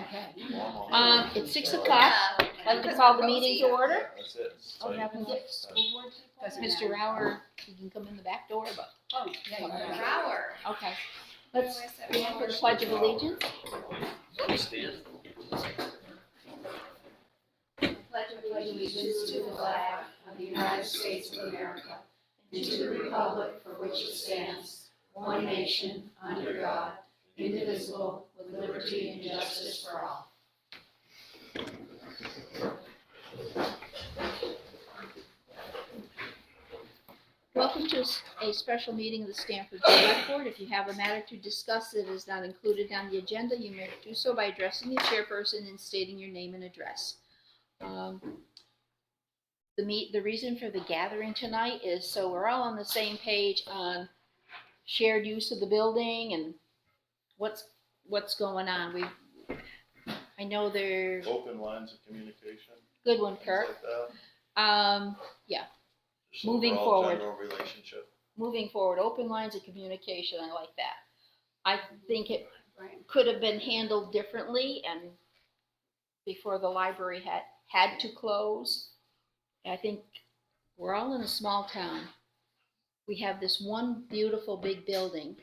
Okay. It's 6 o'clock. I'd like to call the meeting to order. Yeah, that's it. Oh, you haven't get school board? Because Mr. Rauer, he can come in the back door, but. Oh, yeah, Rauer. Okay. Let's stand for the Pledge of Allegiance. Stand. Pledge of allegiance to the flag of the United States of America and to the republic for which it stands, one nation, under God, indivisible, with liberty and justice for all. Welcome to a special meeting of the Stamford Selectboard. If you have a matter to discuss that is not included on the agenda, you may do so by addressing the chairperson and stating your name and address. The reason for the gathering tonight is so we're all on the same page on shared use of the building and what's going on. I know they're Open lines of communication. good one, things Kirk. like that. Yeah. Just Moving overall forward. General relationship. Moving forward, open lines of communication, I like that. I think it could have been handled differently and before the library had to close. I think we're all in a small town. We have this one beautiful big building.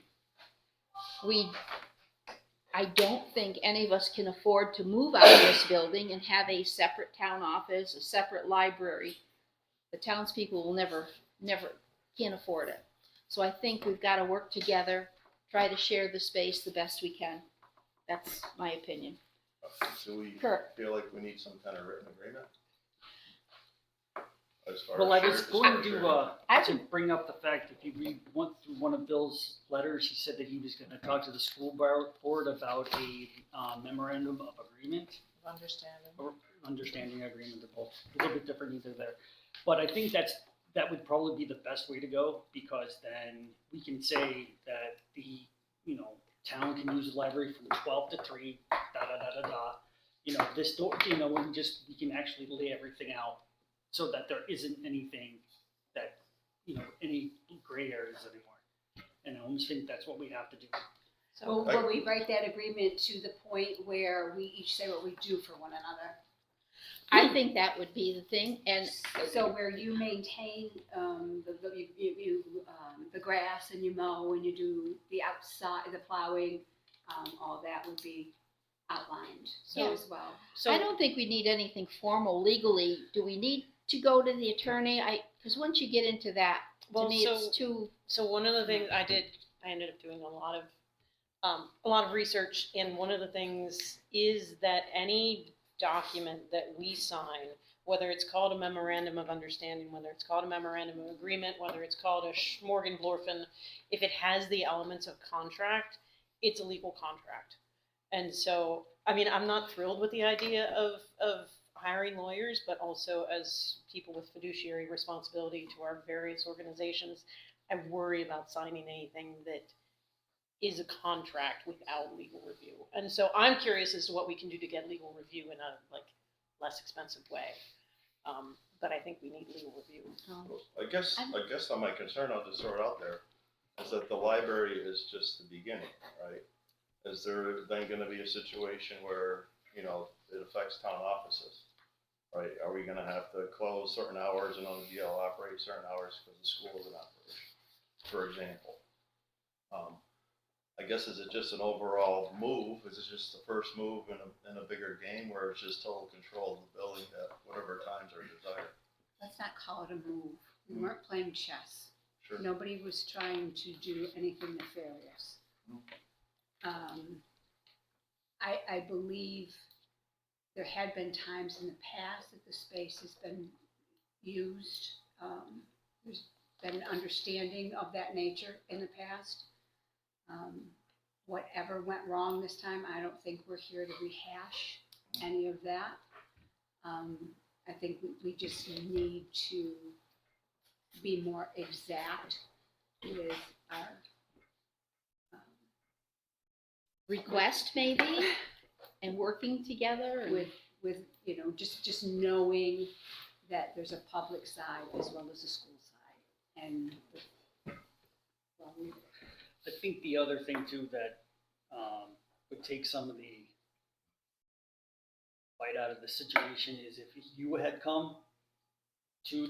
I don't think any of us can afford to move out of this building and have a separate town office, a separate library. The townspeople will never can't afford it. So I think we've got to work together, try to share the space the best we can. That's my opinion. Do we Kirk. feel like we need some kind of written agreement? As far Well, I as was shared going disclosure? to bring up the fact, if you went through one of Bill's letters, he said that he was gonna talk to the school board about a memorandum of agreement. Or understanding agreement, they're both a little bit different either there. But I think that would probably be the best way to go, because then we can say that the, town can use the library from 12 to 3, this door, we can actually lay everything out so that there isn't anything that, any gray areas anymore. And I almost think that's what we have to do. So will we write that agreement to the point where we each say what we do for one another? I think that would be the thing, and So where you maintain the grass and you mow and you do the outside, the plowing, all that would be outlined Yeah. as well. I don't think we need anything formal legally. Do we need to go to the attorney? Because once you get into that, to me it's too. So one of the things I ended up doing a lot of research, and one of the things is that any document that we sign, whether it's called a memorandum of understanding, whether it's called a memorandum of agreement, whether it's called a Schmorgenblorfen, if it has the elements of contract, it's a legal contract. And so, I'm not thrilled with the idea of hiring lawyers, but also as people with fiduciary responsibility to our various organizations, I worry about signing anything that is a contract without legal review. And so I'm curious as to what we can do to get legal review in a less expensive way. But I think we need legal review. I guess my concern, I'll just throw it out there, is that the library is just the beginning, right? Is there then going to be a situation where, it affects town offices, right? Are we going to have to close certain hours and only be able to operate certain hours because the school is in operation, for example? I guess, is it just an overall move? Is it just the first move in a bigger game where it's just total control of the building at whatever times are desired? Let's not call it a move. We weren't playing chess. Sure. Nobody was trying to do anything nefarious. I believe there had been times in the past that the space has been used. There's been an understanding of that nature in the past. Whatever went wrong this time, I don't think we're here to rehash any of that. I think we just need to be more exact with our Request maybe, and working together. And with just knowing that there's a public side as well as a school side, and I think the other thing too that would take some of the fight out of the situation is if you had come to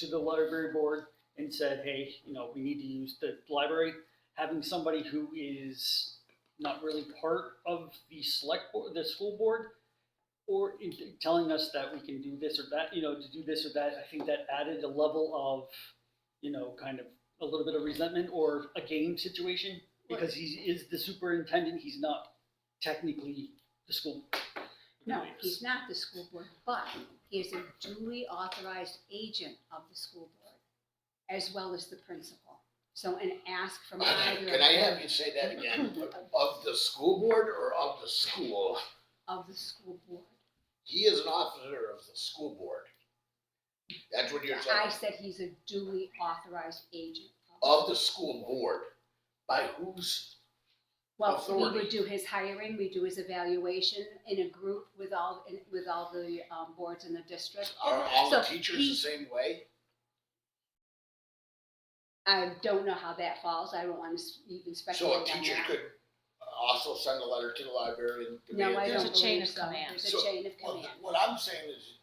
the library board and said, hey, you know, we need to use the library, having somebody who is not really part of the select board, the school board, or telling us that we can do this or that, you know, to do this or that, I think that added a level of, you know, kind of a little bit of resentment or a game situation, because he is the superintendent, he's not technically the school. No, he's not the school board, but he is a duly authorized agent of the school board, as well as the principal. So an ask from either. Can I have you say that again? Of the school board or of the school? Of the school board. He is an officer of the school board. That's what you're I saying? said he's a duly authorized agent. Of the school board. By whose? Well, authority. we would do his hiring, we do his evaluation in a group with all the boards in the district. Are all the So teachers he- the same way? I don't know how that falls, I don't want to even So speculate a on teacher that. could also send a letter to the library and demand. No, I There's don't a chain believe of so. command. There's a So, chain of Well, command. what I'm saying is,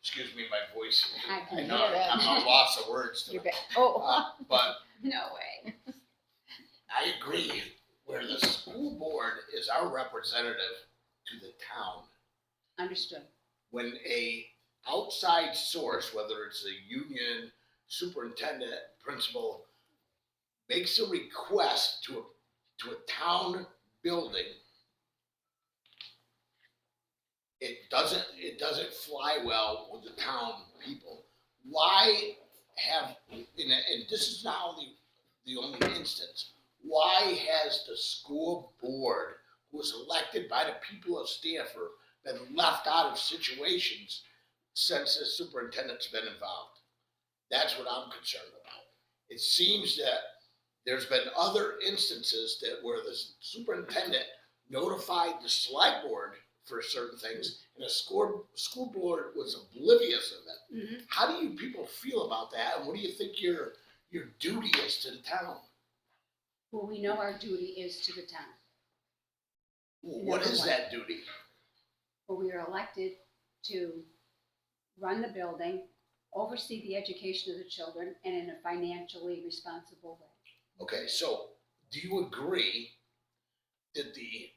excuse me, my voice. I can I hear know that. I'm at loss of words You're tonight. back. Oh, But no way. I agree, where the school board is our representative to the town. Understood. When a outside source, whether it's a union, superintendent, principal, makes a request to a town building, it doesn't fly well with the town people. Why have, and this is not only the only instance, why has the school board, who was elected by the people of Stamford, been left out of situations since the superintendent's been involved? That's what I'm concerned about. It seems that there's been other instances that where the superintendent notified the select board for certain things, and the school board was oblivious of it. Mhm. How do you people feel about that, and what do you think your duty is to the town? Well, we know our duty is to the town. What is that duty? Well, we are elected to run the building, oversee the education of the children, and in a financially responsible way. Okay, so do you agree that the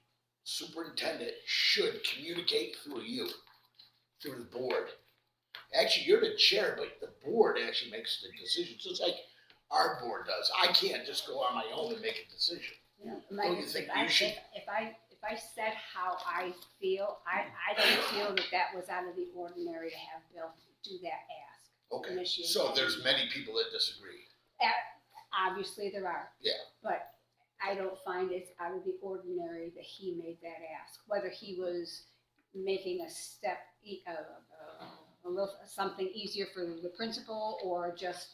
superintendent should communicate through you, through the board? Actually, you're the chair, but the board actually makes the decisions, just like our board does. I can't just go on my own and make a decision. You know, Don't you think you should? If I said how I feel, I don't feel that was out of the ordinary to have Bill do that ask. Okay, Initiate so that. there's many people that disagree. Obviously, there are. Yeah. But I don't find it's out of the ordinary that he made that ask. Whether he was making a step, a little, something easier for the principal, or just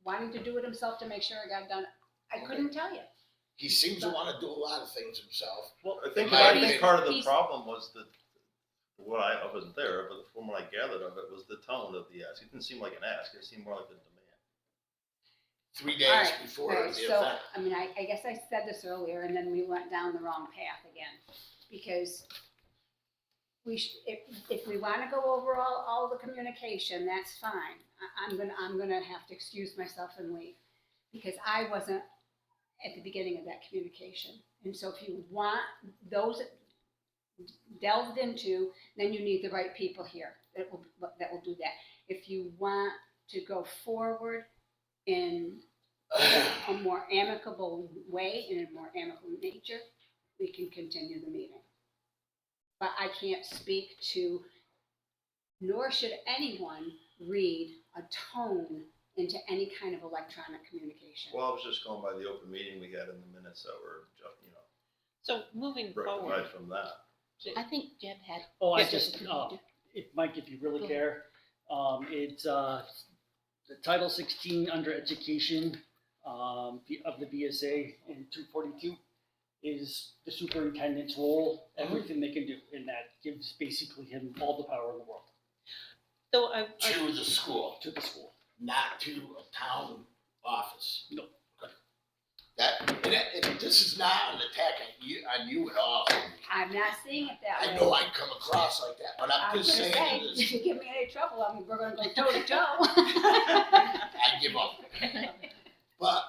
wanting to do it himself to make sure it got done, I couldn't tell you. He seems to want to do a lot of things himself. Well, I think But part of the he's- problem was that, I wasn't there, but from what I gathered of it was the tone of the ask. It didn't seem like an ask, it seemed more like a demand. 3 days All right, before all right, the so, event. I mean, I guess I said this earlier, and then we went down the wrong path again. Because if we wanna go over all the communication, that's fine. I'm gonna have to excuse myself and leave, because I wasn't at the beginning of that communication. And so if you want those delved into, then you need the right people here that will do that. If you want to go forward in a more amicable way, in a more amicable nature, we can continue the meeting. But I can't speak to, nor should anyone read a tone into any kind of electronic communication. Well, I was just going by the open meeting we had in the minutes that were, So moving forward, rectified from that. I think Jeb had. Oh, I Yeah. just, Mike, if you really care, it's, the Title 16 under education, of the BSA in 242 is the superintendent's role, everything they can do, and that gives basically him all the power in the world so I, To the school, to the school. not to a town office. No. Okay. And this is not an attack on you at all. I'm not seeing it that way. I know I come across like that, but I'm I'm gonna just saying say, it is, if you give me any trouble, we're gonna go toe to toe. I give up. But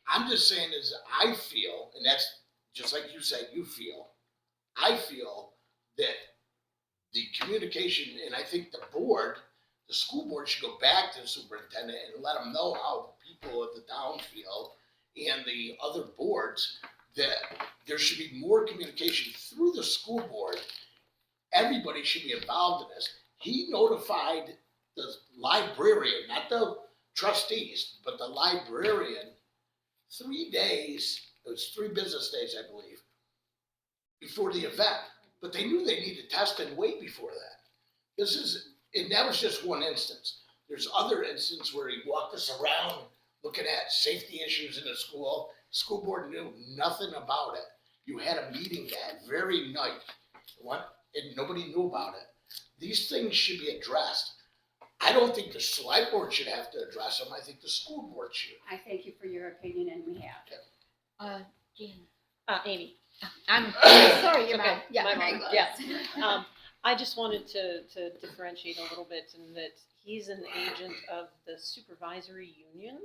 I'm just saying is I feel, and that's just like you said, you feel, I feel that the communication, and I think the board, the school board should go back to the superintendent and let them know how people at the town feel and the other boards, that there should be more communication through the school board. Everybody should be involved in this. He notified the librarian, not the trustees, but the librarian 3 days, it was 3 business days, I believe, before the event. But they knew they needed to test and wait before that. And that was just one instance. There's other instances where he walked us around looking at safety issues in the school. School board knew nothing about it. You had a meeting that very night, and nobody knew about it. These things should be addressed. I don't think the select board should have to address them. I think the school board should. I thank you for your opinion, and we have. Jan, Amy. I'm sorry, you're Okay, mine. Yeah, my very mom, good. yeah. I just wanted to differentiate a little bit in that he's an agent of the supervisory union,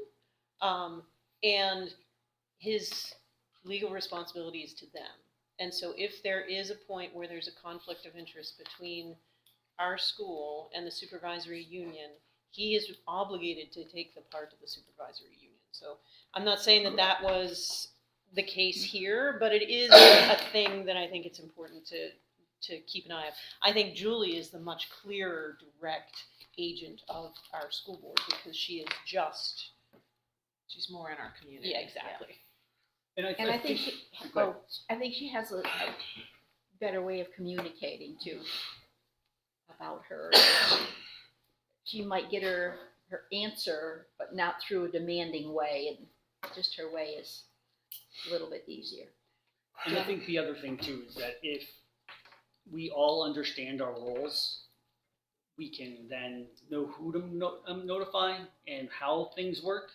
and his legal responsibility is to them. And so if there is a point where there's a conflict of interest between our school and the supervisory union, he is obligated to take the part of the supervisory union. So I'm not saying that that was the case here, but it is a thing that I think it's important to keep an eye on. I think Julie is the much clearer, direct agent of our school board because she's more in our community. Yeah, exactly. And I think she has a better way of communicating too about her. She might get her answer, but not through a demanding way, and just her way is a little bit easier. And I think the other thing too is that if we all understand our roles, we can then know who to notify and how things work.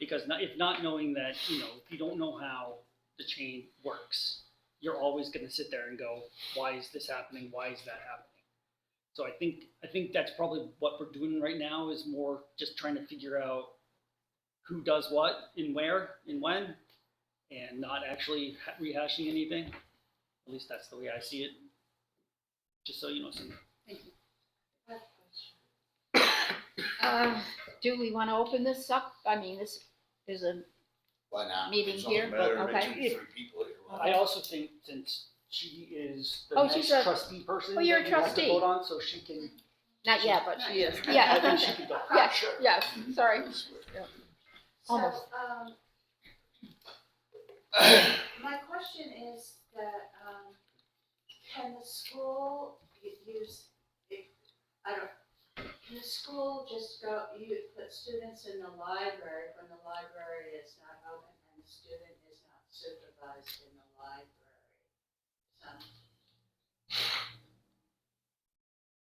Because if not knowing that, if you don't know how the chain works, you're always going to sit there and go, why is this happening? Why is that happening? So I think that's probably what we're doing right now is more just trying to figure out who does what and where and when, and not actually rehashing anything. At least that's the way I see it. Just so you know, Cindy. Thank you. Do we want to open this up? I mean, this is a Why not? meeting It's only here, a but matter of okay. 2 to 3 people here. I also think since she is the Oh, next she's a- trustee person Oh, you're a that you have to trustee. vote on, so she can. Not yet, but she is. I Yeah, think she can go. yeah, Sure. yeah, sorry. Almost. So, my question is that, can the school use, can the school just put students in the library when the library is not open and the student is not supervised in the library?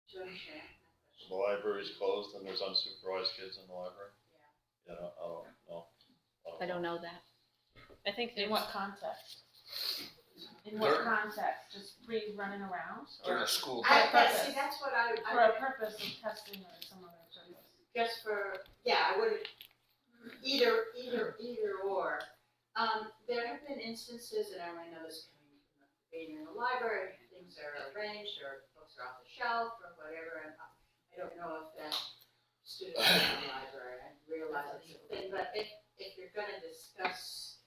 Do you understand my question? The library's closed and there's unsupervised kids in the library? Yeah, I don't know. I don't know that. I think In what context? In what They're- context? Just free running around? During Or a school. See, that's what for a purpose of testing or some other purpose? just for, yeah, I would, either or. There have been instances, and I know this coming from being in the library, things are arranged, or books are off the shelf, or whatever, and I don't know if that student is in the library, I realize it's a thing, but if you're gonna discuss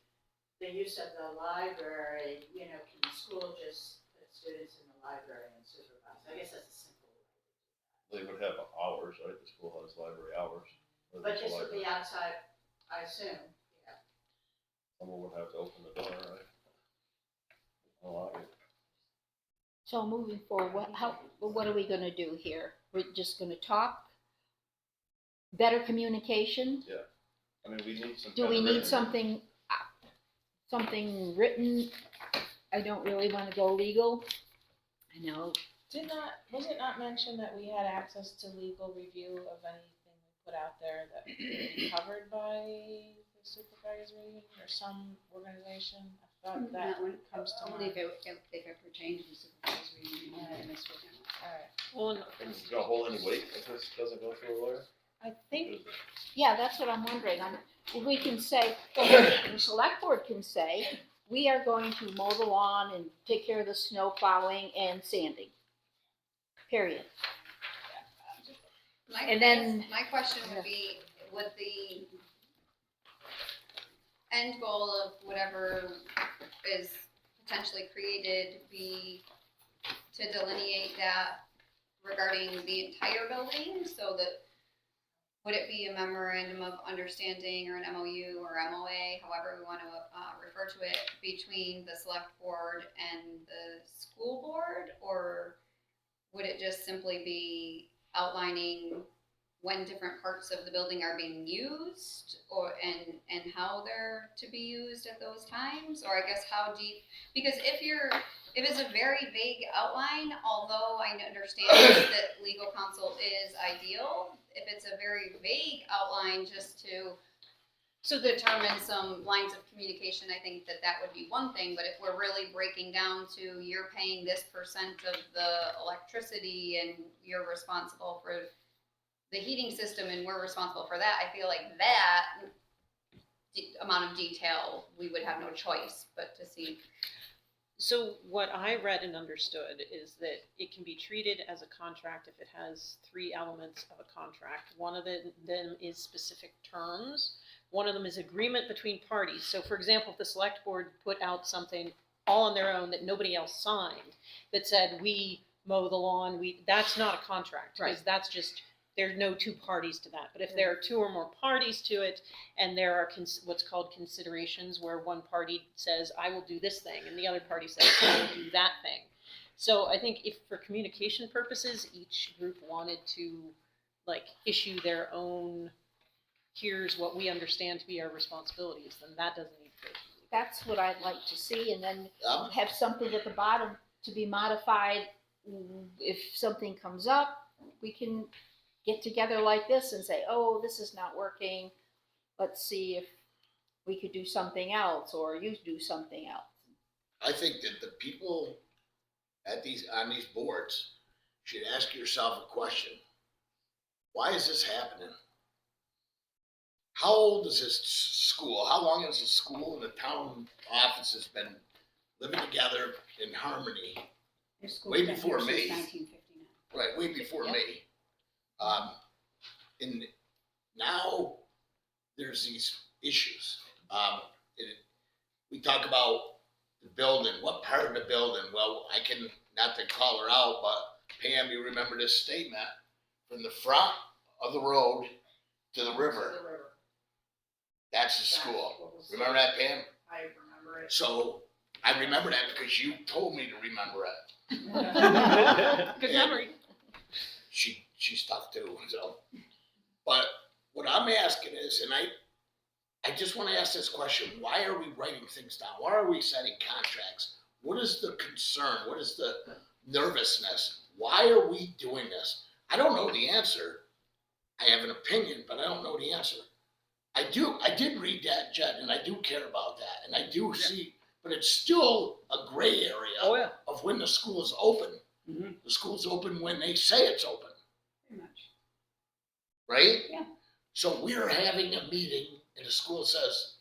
the use of the library, can the school just put students in the library and supervise? I guess that's a simple way. They would have hours, right? The school has library hours. Or But there's a this would library. be outside, I assume, yeah. Someone would have to open the door, right? Unlock it. So moving forward, what are we gonna do here? We're just gonna talk? Better communication? I mean, we need some. Do kind we of need written- something written? I don't really wanna go legal. I know, Was it not mentioned that we had access to legal review of anything we put out there that would be covered by the supervisory or some organization? I that comes to Only mind. if it pertains to supervisory union and this was. Alright, Well, and Is it gonna hold any weight if this doesn't go through a lawyer? I think, Yeah, that's what I'm wondering. We can say, the select board can say, we are going to mow the lawn and take care of the snow plowing and sanding. Period. And then- My question would be, would the end goal of whatever is potentially created be to delineate that regarding the entire building, so that, would it be a memorandum of understanding or an MOU or MOA, however we want to refer to it, between the select board and the school board? Or would it just simply be outlining when different parts of the building are being used, or and how they're to be used at those times? Or I guess how deep, because if it's a very vague outline, although I understand that legal counsel is ideal, if it's a very vague outline just to determine some lines of communication, I think that would be one thing. But if we're really breaking down to, you're paying this percent of the electricity and you're responsible for the heating system and we're responsible for that, I feel like that amount of detail, we would have no choice but to see. so what I read and understood is that it can be treated as a contract if it has three elements of a contract. One of them is specific terms. One of them is agreement between parties. So for example, if the select board put out something all on their own that nobody else signed, that said, we mow the lawn, that's not a contract, because that's just, there's no two parties to that. But if there are two or more parties to it, and there are what's called considerations, where one party says, I will do this thing, and the other party says, I will do that thing. So I think if for communication purposes, each group wanted to issue their own, here's what we understand to be our responsibilities, then that doesn't need to go through. That's what I'd like to see, and then Yeah. have something at the bottom to be modified. If something comes up, we can get together like this and say, oh, this is not working. Let's see if we could do something else, or you do something else. I think that the people on these boards should ask yourself a question. Why is this happening? How old is this school? How long has the school and the town offices been living together in harmony? Their school's Way been before here since me. 1959. Right, way before Yep. me. And now there's these issues. We talk about the building, what part of the building? Well, I can, not to call her out, but Pam, you remember this statement? From the front of the road to the river, that's the school. Remember that, Pam? I remember it. So I remember that because you told me to remember it. Good memory. She's tough too, so. But what I'm asking is, and I just want to ask this question, why are we writing things down? Why are we setting contracts? What is the concern? What is the nervousness? Why are we doing this? I don't know the answer. I have an opinion, but I don't know the answer. I did read that, Jed, and I do care about that, and I do see, but it's still a gray area Oh, yeah. of when the school is open. Mhm. The school's open when they say it's open, Pretty much. right? Yeah. So we're having a meeting and the school says,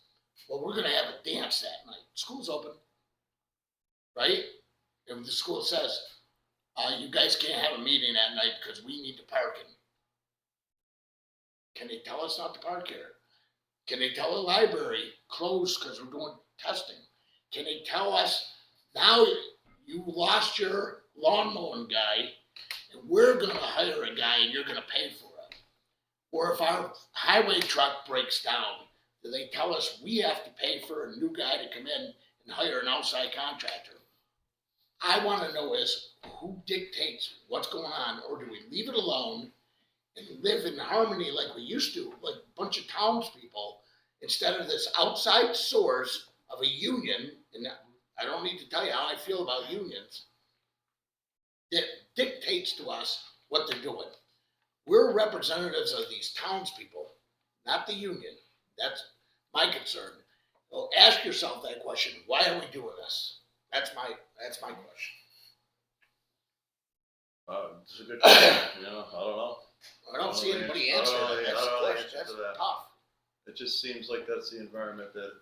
well, we're gonna have a dance that night. School's open, right? And the school says, you guys can't have a meeting that night because we need the parking. Can they tell us not to park here? Can they tell the library closed because we're doing testing? Can they tell us, now you lost your lawn mowing guy and we're gonna hire a guy and you're gonna pay for it? Or if our highway truck breaks down, do they tell us we have to pay for a new guy to come in and hire an outside contractor? I wanna know is who dictates what's going on, or do we leave it alone and live in harmony like we used to, like a bunch of townspeople, instead of this outside source of a union, and I don't need to tell you how I feel about unions, that dictates to us what they're doing. We're representatives of these townspeople, not the union. That's my concern. So ask yourself that question, why are we doing this? That's my question. It's a good question, you know, I don't know. I don't see anybody I don't answering know that, the- that's I the don't know the question, answer that's to that. tough. It just seems like that's the environment that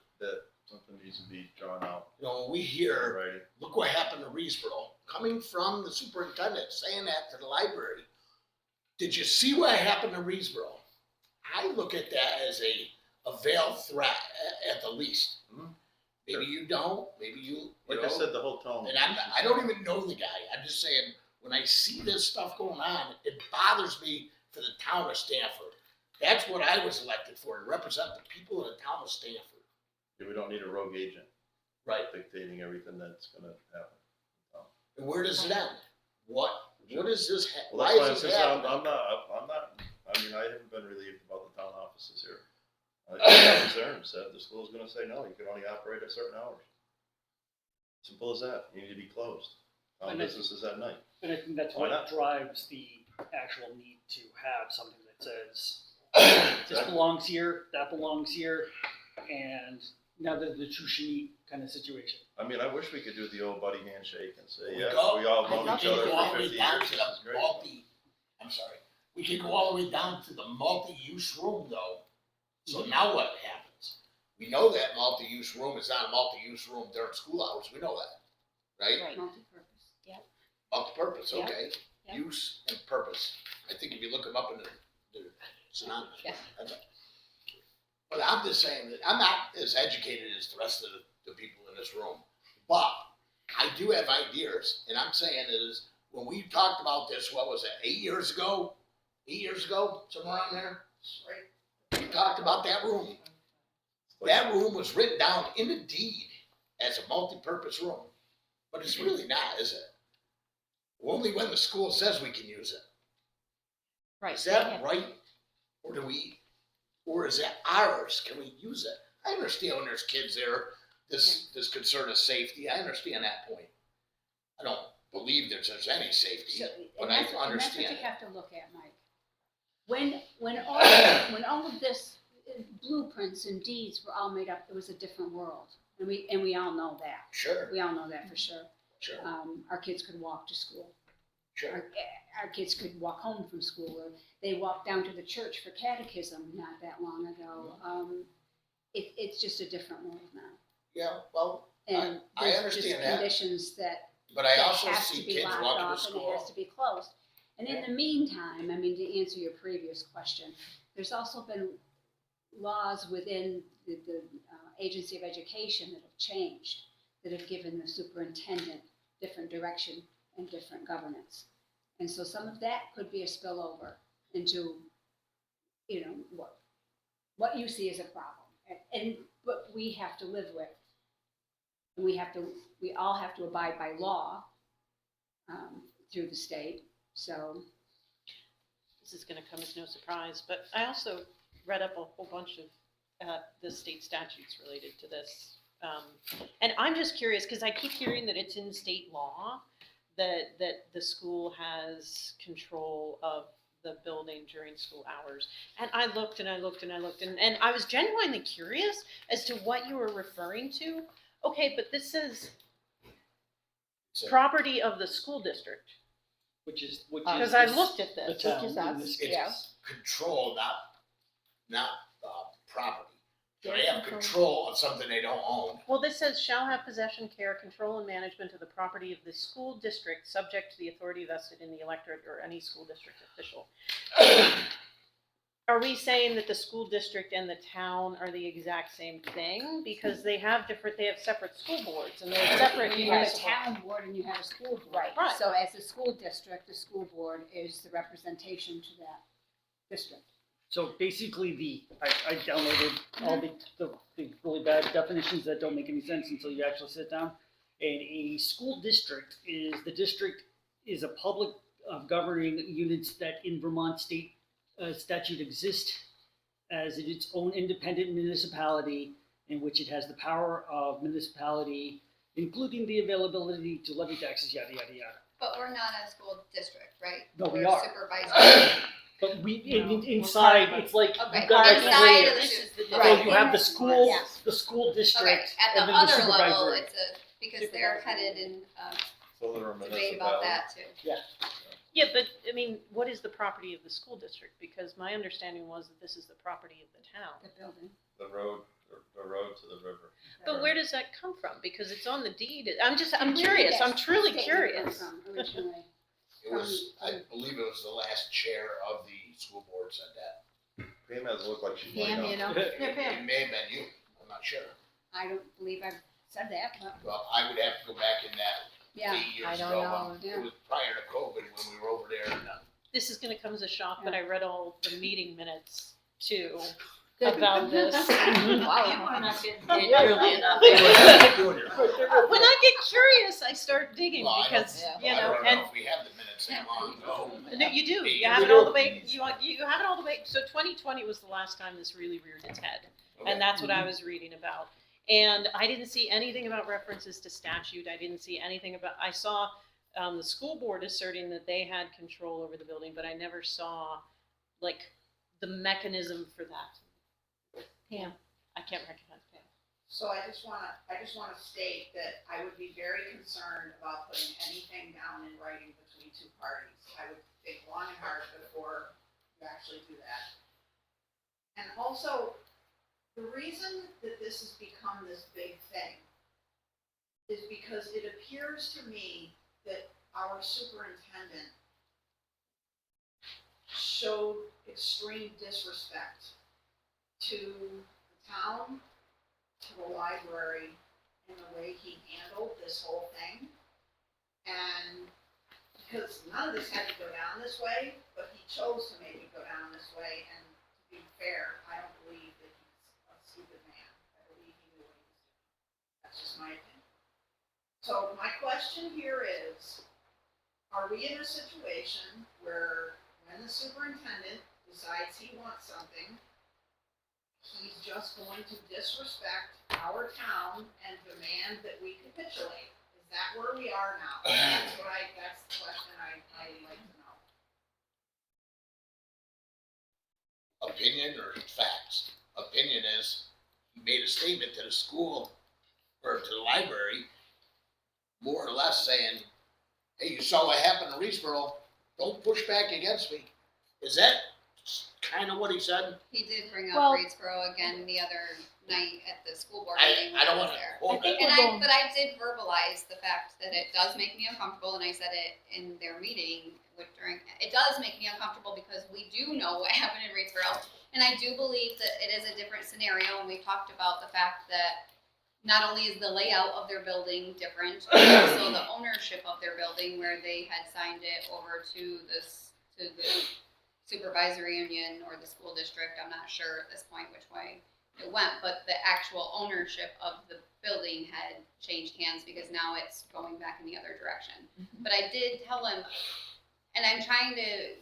something needs to be drawn out, You know, when we hear, right? look what happened to Reesboro, coming from the superintendent saying that to the library. Did you see what happened to Reesboro? I look at that as a veiled threat at the least. Mhm. Maybe you don't, maybe you Like know. I said, the whole tone. And I don't even know the guy, I'm just saying, when I see this stuff going on, it bothers me for the town of Stamford. That's what I was elected for, to represent the people in the town of Stamford. We don't need a rogue agent Right. dictating everything that's gonna happen. And where does it end? What is this, Well, why that's is why this I'm happening? I mean, I haven't been relieved about the town offices here. I was there and said the school's gonna say, no, you can only operate at certain hours. Simple as that, you need to be closed. And I- Businesses at night. And I think that's Why what not? drives the actual need to have something that says, this Exactly. belongs here, that belongs here, and now there's the two should eat kind of situation. I mean, I wish we could do the old buddy handshake and say, We yeah, go- we all I know think each we other could go all for the way 50 down years, to this is the great. I'm sorry, we could go all the way down to the multi-use room though. So now what happens? We know that multi-use room is not a multi-use room during school hours, we know that, right? Right. Multi-purpose. Multi-purpose, Yeah. okay, Yeah. use and purpose, I think if you look them up in the synonymous. Yeah. But I'm just saying that I'm not as educated as the rest of the people in this room, but I do have ideas, and I'm saying is, when we talked about this, what was it, 8 years ago? 8 years ago, somewhere around there? We talked about that room. That room was written down in the deed as a multi-purpose room, but it's really not, is it? Only when the school says we can use it. Right. Is that right? Or is that ours? Can we use it? I understand when there's kids there, this concern of safety, I understand that point. I don't believe there's any safety, So, but and I that's what understand you it. have to look at, Mike. When all of this blueprints and deeds were all made up, it was a different world. And we all know that. Sure, We all know that for sure. sure, Our kids could walk to school. sure. Our kids could walk home from school, or they walked down to the church for catechism not that long ago. It's just a different world now. Yeah, well, And I there's just understand that. conditions that but I that also has see to be kids locked walking to off and it has school. to be closed. And in the meantime, I mean, to answer your previous question, there's also been laws within the Agency of Education that have changed, that have given the superintendent different direction and different governance. And so some of that could be a spillover into, what you see as a problem. But we have to live with. And we all have to abide by law through the state, so. This is gonna come as no surprise, but I also read up a whole bunch of the state statutes related to this. And I'm just curious, because I keep hearing that it's in state law that the school has control of the building during school hours. And I looked and I looked and I looked, and I was genuinely curious as to what you were referring to. Okay, but this says So property of the school district. Which is Because I this- looked at the this. town Which is in us. this Yeah. case. control, not property. So they Yeah, have control of something they don't own. Well, this says shall have possession, care, control, and management of the property of the school district, subject to the authority vested in the electorate or any school district official. Are we saying that the school district and the town are the exact same thing? Because they have separate school boards and they have separate You have a municipal. town board and you have a school board. Right. So as a school district, the school board is the representation to that district. So basically, I downloaded all the really bad definitions that don't make any sense until you actually sit down. And a school district is a public governing units that in Vermont state statute exist as its own independent municipality in which it has the power of municipality, including the availability to levy taxes, yada, yada, yada. But we're not a school district, right? No, we We're are. supervisory. But inside, it's like, Okay, you've got like inside of the layers. su- So right. you have the school, Yes. the school Okay, district, at the and then the other level, supervisory. it's because they're headed in So there are debate about municipalities. that too. Yeah, but, I mean, what is the property of the school district? Because my understanding was that this is the property of the town. The building. The road to the river. But where does that come from? Because it's on the deed. I'm curious, I'm truly curious. Originally. It was, I believe it was the last chair of the school board said that. Pam has looked like she's. Pam, you know, It may have been you, I'm not sure. I don't believe I've said that, but Well, I would have to go back in that yeah. 8 years I don't ago. know, when- yeah. It was prior to COVID when we were over there and, This is gonna come as a shock, but I read all the meeting minutes too Good. about this. Wow. We're not getting paid nearly enough. When I get curious, I start digging Well, I because, don't- you I know, don't and know if we have the minutes that long ago. no, you do. You 8 have years it all ago. the way. You have it all the way. So 2020 was the last time this really reared its head, Okay. and that's what I was reading about. And I didn't see anything about references to statute. I didn't see anything about. I saw the school board asserting that they had control over the building, but I never saw like the mechanism for that. Pam. I can't recognize Pam. So I just wanna state that I would be very concerned about putting anything down in writing between two parties. I would think long and hard before you actually do that. And also, the reason that this has become this big thing is because it appears to me that our superintendent showed extreme disrespect to the town, to the library, in the way he handled this whole thing. And because none of this had to go down this way, but he chose to make it go down this way, and to be fair, I don't believe that he's a stupid man. I believe he knew what he was doing. That's just my opinion. So my question here is, are we in a situation where when the superintendent decides he wants something, he's just going to disrespect our town and demand that we capitulate? Is that where we are now? That's the question I'd like to know. Opinion or facts? Opinion is, he made a statement to the school, or to the library, more or less saying, hey, you saw what happened to Reedsboro, don't push back against me. Is that kind of what he said? He did bring Well- up Reedsboro again the other night at the school board meeting. I when don't was wanna there. quote it. But I did verbalize the fact that it does make me uncomfortable, and I said it in their meeting it does make me uncomfortable because we do know what happened in Reedsboro. And I do believe that it is a different scenario, and we talked about the fact that not only is the layout of their building different, but also the ownership of their building, where they had signed it over to the supervisory union or the school district. I'm not sure at this point which way it went, but the actual ownership of the building had changed hands because now it's going back in the other direction. But I did tell him, and I'm trying to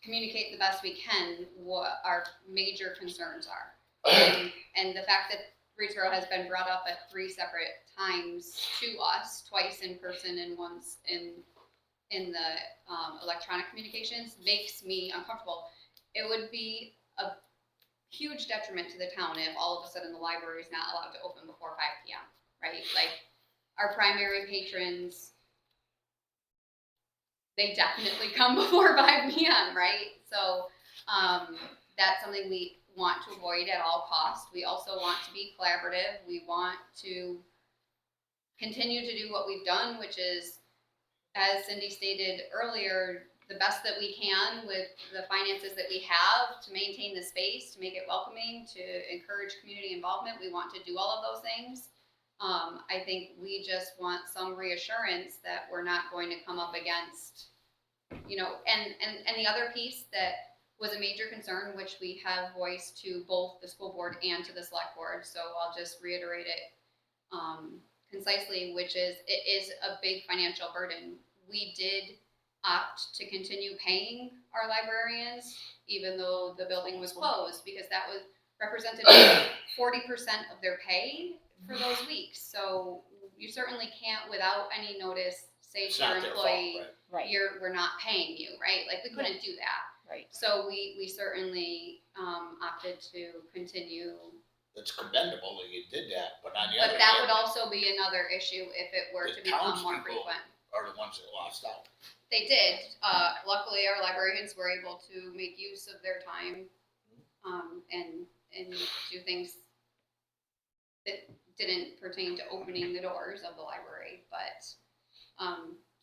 communicate the best we can what our major concerns are. And the fact that Reedsboro has been brought up at 3 separate times to us, twice in person and once in the electronic communications, makes me uncomfortable. It would be a huge detriment to the town if all of a sudden the library is not allowed to open before 5 p.m., right? Like, our primary patrons, they definitely come before 5 p.m., right? So that's something we want to avoid at all costs. We also want to be collaborative. We want to continue to do what we've done, which is, as Cindy stated earlier, the best that we can with the finances that we have to maintain the space, to make it welcoming, to encourage community involvement. We want to do all of those things. I think we just want some reassurance that we're not going to come up against, and the other piece that was a major concern, which we have voiced to both the school board and to the select board, so I'll just reiterate it concisely, which is, it is a big financial burden. We did opt to continue paying our librarians, even though the building was closed, because that was represented 40% of their pay for those weeks. So you certainly can't, without any notice, say It's to your not their fault, employee, right? Right. we're not paying you, right? Like, we couldn't do that. Right. So we certainly, opted to continue. It's commendable that you did that, but on the But other that would hand, also be another issue if it were The to become more townspeople- frequent. are the ones that lost out. They did. Luckily, our librarians were able to make use of their time, and do things that didn't pertain to opening the doors of the library. But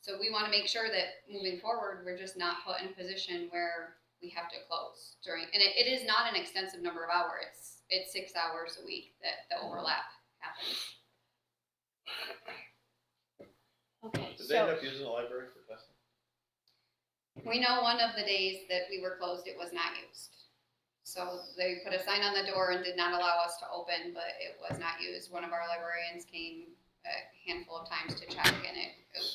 so we want to make sure that moving forward, we're just not put in a position where we have to close during. And it is not an extensive number of hours. It's 6 hours a week that the overlap happens. Okay, Did they end so, up using the library for testing? We know one of the days that we were closed, it was not used. So they put a sign on the door and did not allow us to open, but it was not used. One of our librarians came a handful of times to check, and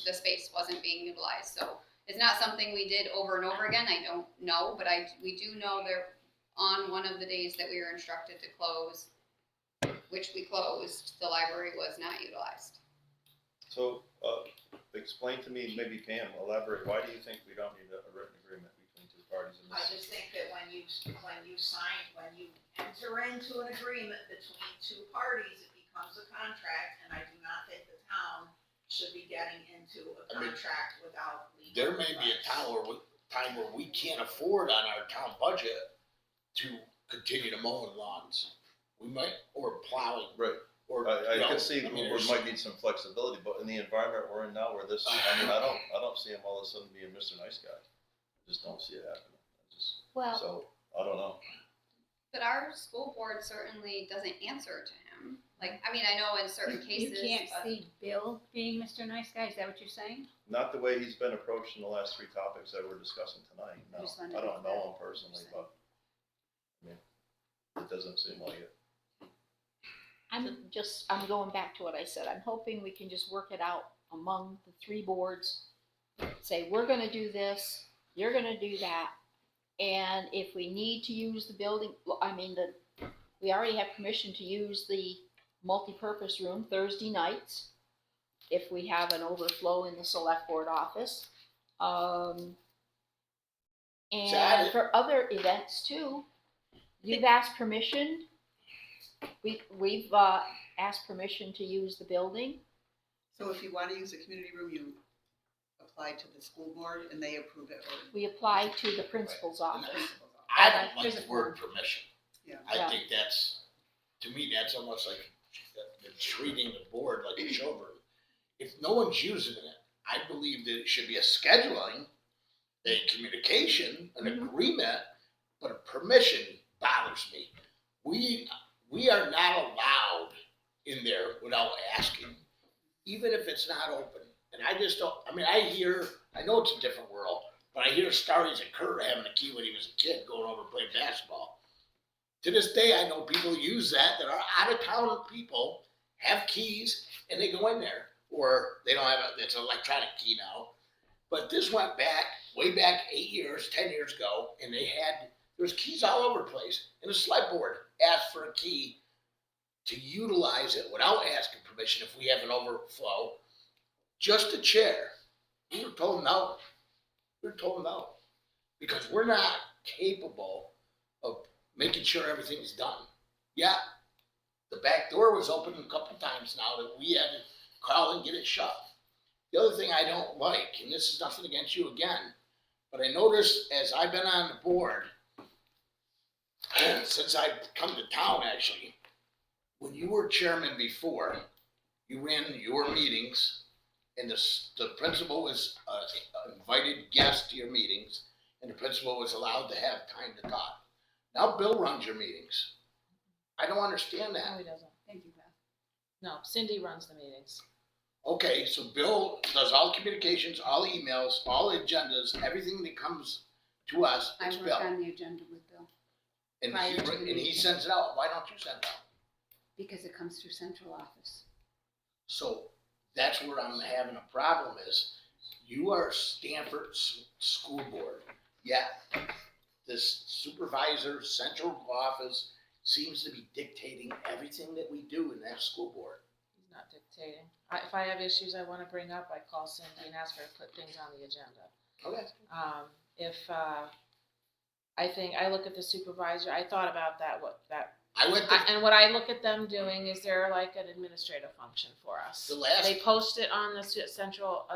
the space wasn't being utilized. So it's not something we did over and over again. I don't know, but we do know there on one of the days that we were instructed to close, which we closed, the library was not utilized. So, explain to me, maybe Pam, elaborate, why do you think we don't need a written agreement between two parties in I this? just think that when you enter into an agreement between two parties, it becomes a contract, and I do not think the town should be getting into a I mean, contract without legal. There may be a time where we can't afford on our town budget to continue to mow lawns. We might, or plowing. Right. Or, I you know, can see I mean, we there's- might need some flexibility, but in the environment we're in now where this, I don't see him all of a sudden being Mr. Nice Guy. I just don't see it happening. well, So, I don't know. But our school board certainly doesn't answer to him. Like, I mean, I know in certain cases. You can't but- see Bill being Mr. Nice Guy, is that what you're saying? Not the way he's been approached in the last 3 topics that we're discussing tonight, no. Just wondered I don't if know that him personally, was but, I mean, it doesn't seem like it. I'm going back to what I said. I'm hoping we can just work it out among the 3 boards. Say, we're gonna do this, you're gonna do that. And if we need to use the building, we already have permission to use the multipurpose room Thursday nights if we have an overflow in the select board office. And Got it. for other events too, you've asked permission. We've asked permission to use the building. So if you wanna use the community room, you apply to the school board and they approve it, or We apply to the principal's office. I don't like There's the a word permission. Yeah. I think that's, to me, that's almost like they're treating the board like children. If no one's using it, I believe that it should be a scheduling, a communication, an agreement, but a permission bothers me. We are not allowed in there without asking, even if it's not open. And I just don't, I mean, I know it's a different world, but I hear stories of Kurt having a key when he was a kid going over to play basketball. To this day, I know people use that are out of town people, have keys, and they go in there. Or they don't have it's an electronic key now. But this went back, way back 8 years, 10 years ago, and there's keys all over the place. And the select board asked for a key to utilize it without asking permission if we have an overflow. Just a chair. We were told no. Because we're not capable of making sure everything's done. Yeah, the back door was open a couple times now that we had to call and get it shut. The other thing I don't like, and this is nothing against you again, but I noticed as I've been on the board, since I've come to town actually, when you were chairman before, you ran your meetings, and the principal was invited guest to your meetings, and the principal was allowed to have time to talk. Now Bill runs your meetings. I don't understand that. No, he doesn't. Thank you, Beth. No, Cindy runs the meetings. Okay, so Bill does all communications, all emails, all agendas, everything that comes to us, I it's work Bill. on the agenda with Bill, And prior to the he meeting. sends it out. Why don't you send it out? because it comes through central office. So that's where I'm having a problem is, you are Stamford School Board. Yeah, this supervisor, central office seems to be dictating everything that we do in that school board. He's not dictating. If I have issues I wanna bring up, I call Cindy and ask her to put things on the agenda. Okay. If I think, I look at the supervisor, I thought about that, I and what I look at them doing is they're like an administrative function for us. The last- They post it on the central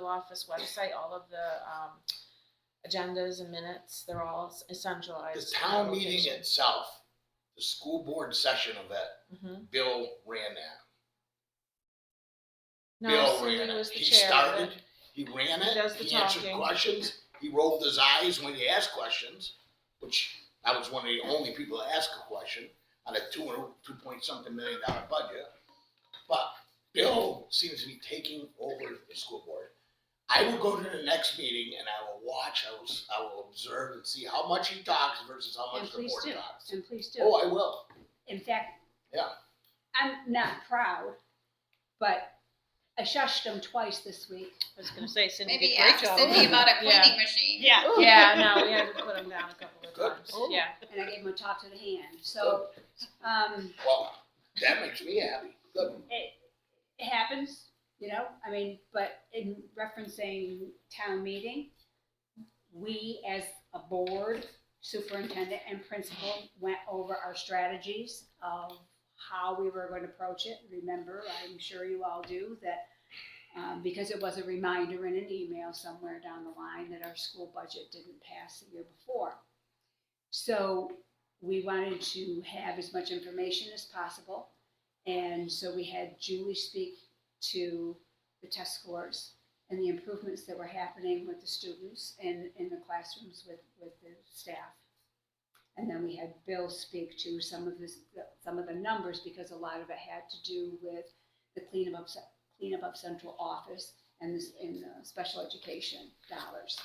office website, all of the, agendas and minutes, they're all centralized. The town meeting itself, the school board session of it, Mm-hmm. Bill ran that. No, Bill Cindy ran it. was the He chair of started, it. he ran He does the it, he answered talking. questions, he rolled his eyes when he asked questions, which I was one of the only people to ask a question on a $2.something million budget. But Bill seems to be taking over the school board. I will go to the next meeting and I will watch, I will observe and see how much he talks versus how And much the please board do, talks. and please do. Oh, I will. In fact. Yeah. I'm not proud, but I shushed him twice this week. I was gonna say Cindy Maybe did a great ask job. Cindy about a Yeah. cleaning machine. Yeah. Yeah, no, we had to put him down a couple of Good. times, yeah. And I gave him a talk to the hand, so, Well, that makes me happy. Good. it happens, you know, I mean, but in referencing town meeting, we as a board, superintendent and principal went over our strategies of how we were going to approach it. Remember, I'm sure you all do, that because it was a reminder in an email somewhere down the line that our school budget didn't pass the year before. So we wanted to have as much information as possible. And so we had Julie speak to the test scores and the improvements that were happening with the students and in the classrooms with the staff. And then we had Bill speak to some of the numbers, because a lot of it had to do with the cleanup of central office and this in the special education dollars.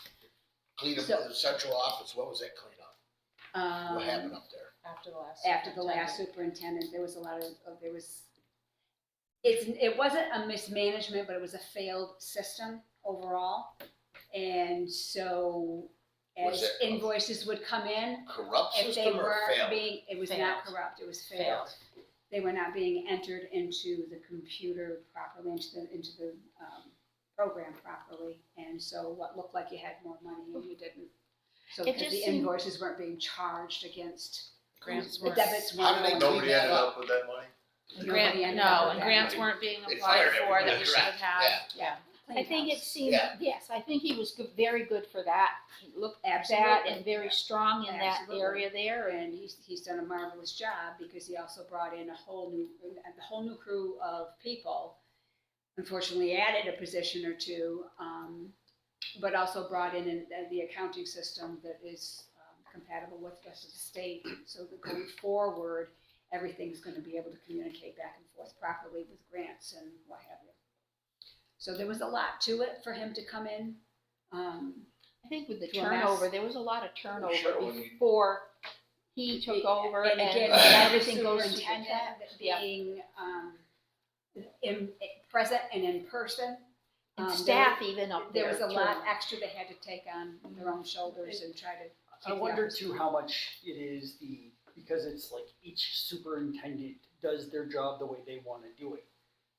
Clean up So- the central office, what was that cleanup? What happened up there? After the last. After the last superintendent, there was a lot of it wasn't a mismanagement, but it was a failed system overall. And so Was as it a- invoices would come in, Corrupt if they system or weren't failed? being, it was not corrupt, it was failed. They were not being entered into the computer properly, into the program properly. And so what looked like you had more money and you didn't. So It because just the seemed- invoices weren't being charged against, Grants the weren't. debits How weren't. did they going. clean Nobody that ended up? up with that money? Nobody ended up No, with and that grants money. weren't being They applied fired for that we everybody, should have correct, had. yeah. Clean I think it house. seemed, Yeah. yes, I think he was very good for that. He looked at that Absolutely. and very strong in that Absolutely. area there. And he's done a marvelous job, because he also brought in a whole new crew of people. Unfortunately, added a position or two, but also brought in the accounting system that is compatible with the rest of the state. So that going forward, everything's going to be able to communicate back and forth properly with grants and what have you. So there was a lot to it for him to come in. I think with the To a turnover, mess. there was a lot of turnover Sure, when you- before he took over And and again, everything goes to the superintendent yeah. being present and in person. and there staff even up There there. was a too. lot extra they had to take on their own shoulders and try to. I wonder too how much it is because it's like each superintendent does their job the way they wanna do it.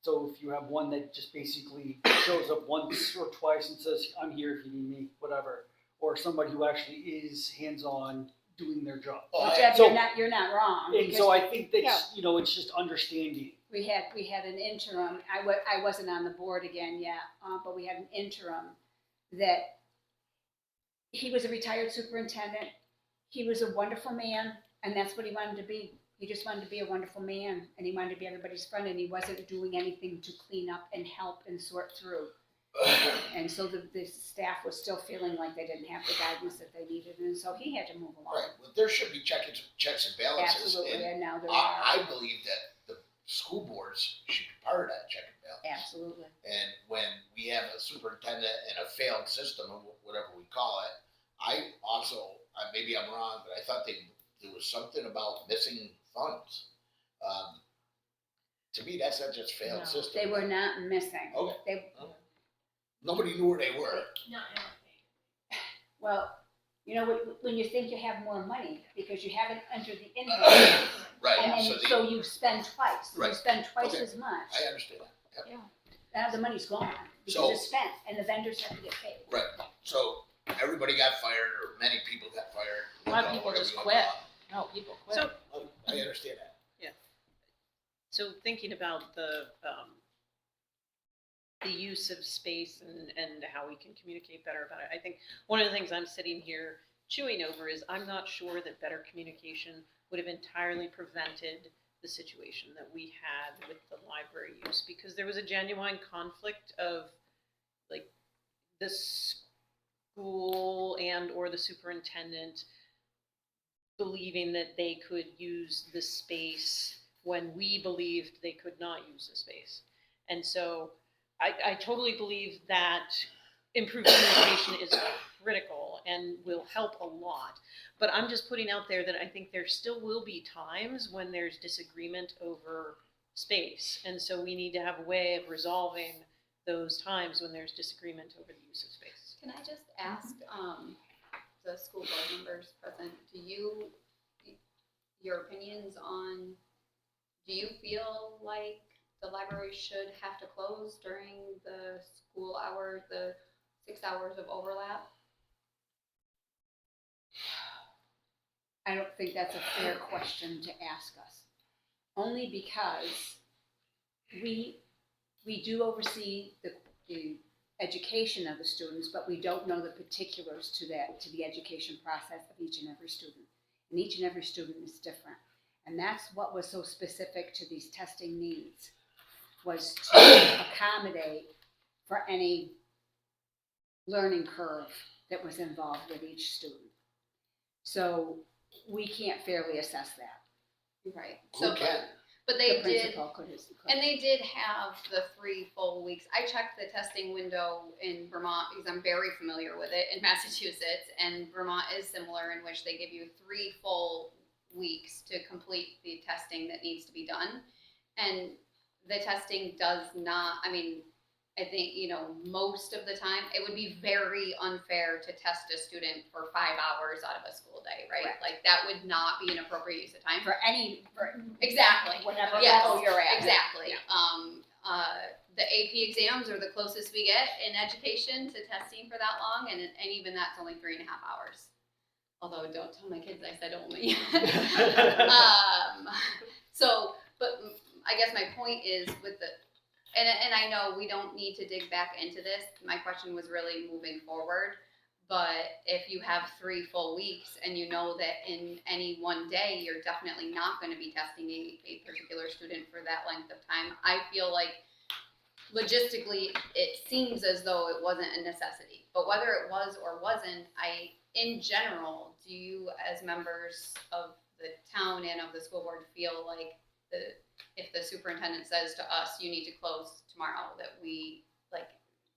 So if you have one that just basically shows up once or twice and says, I'm here if you need me, whatever, or somebody who actually is hands-on doing their job. Oh, Jeff, So- you're not wrong. And because so I think Yeah. that's, it's just understanding. we had an interim, I wasn't on the board again yet, but we had an interim that he was a retired superintendent. He was a wonderful man, and that's what he wanted to be. He just wanted to be a wonderful man, and he wanted to be everybody's friend, and he wasn't doing anything to clean up and help and sort through. And so the staff was still feeling like they didn't have the guidance that they needed, and so he had to move along. Right, but there should be checks and balances. Absolutely, And and now there are, I believe that the school boards should be part of that check and balance. absolutely. And when we have a superintendent and a failed system, or whatever we call it, I also, maybe I'm wrong, but I thought there was something about missing funds. To me, that's not just failed No. system. They were not missing. Okay. They, Nobody knew where they were. well, when you think you have more money, because you haven't entered the invoice, Right, and so then, the, so you spend twice. You Right. spend twice Okay. as much. I understand that. Yep. Now the money's gone, So- because it's spent, and the vendors have to get paid. Right, so everybody got fired or many people got fired. A lot of people whatever just you quit. want. No, people quit. So, I understand that. so thinking about the use of space and how we can communicate better about it, I think one of the things I'm sitting here chewing over is I'm not sure that better communication would have entirely prevented the situation that we had with the library use, because there was a genuine conflict of like the school and or the superintendent believing that they could use the space when we believed they could not use the space. And so I totally believe that improved communication is critical and will help a lot. But I'm just putting out there that I think there still will be times when there's disagreement over space. And so we need to have a way of resolving those times when there's disagreement over the use of space. Can I just ask, the school board members present, your opinions on, do you feel like the library should have to close during the school hours, the 6 hours of overlap? I don't think that's a fair question to ask us. Only because we do oversee the education of the students, but we don't know the particulars to the education process of each and every student. And each and every student is different. And that's what was so specific to these testing needs, was to accommodate for any learning curve that was involved with each student. So we can't fairly assess that. Right. Who can? But they The did, principal could. and they did have the 3 full weeks. I checked the testing window in Vermont because I'm very familiar with it in Massachusetts, and Vermont is similar in which they give you 3 full weeks to complete the testing that needs to be done. And the testing does not, I mean, I think, most of the time, it would be very unfair to test a student for 5 hours out of a school day, right? Correct. Like, that would not be an appropriate use of time. For Exactly. whatever Yes, level you're at. Exactly. The AP exams are the closest we get in education to testing for that long, and even that's only 3.5 hours. Although, don't tell my kids I said only. But I guess my point is with the, and I know we don't need to dig back into this. My question was really moving forward. But if you have 3 full weeks and you know that in any one day, you're definitely not going to be testing a particular student for that length of time, I feel like logistically, it seems as though it wasn't a necessity. But whether it was or wasn't, in general, do you as members of the town and of the school board feel like if the superintendent says to us, you need to close tomorrow, that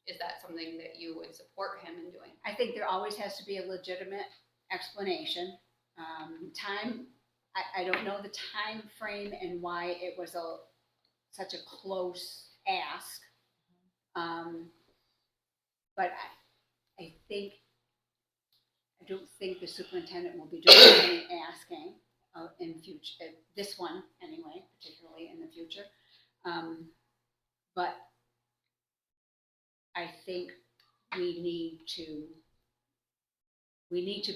is that something that you would support him in doing? I think there always has to be a legitimate explanation. I don't know the time frame and why it was such a close ask. But I don't think the superintendent will be doing any asking in future, this one anyway, particularly in the future. But I think we need to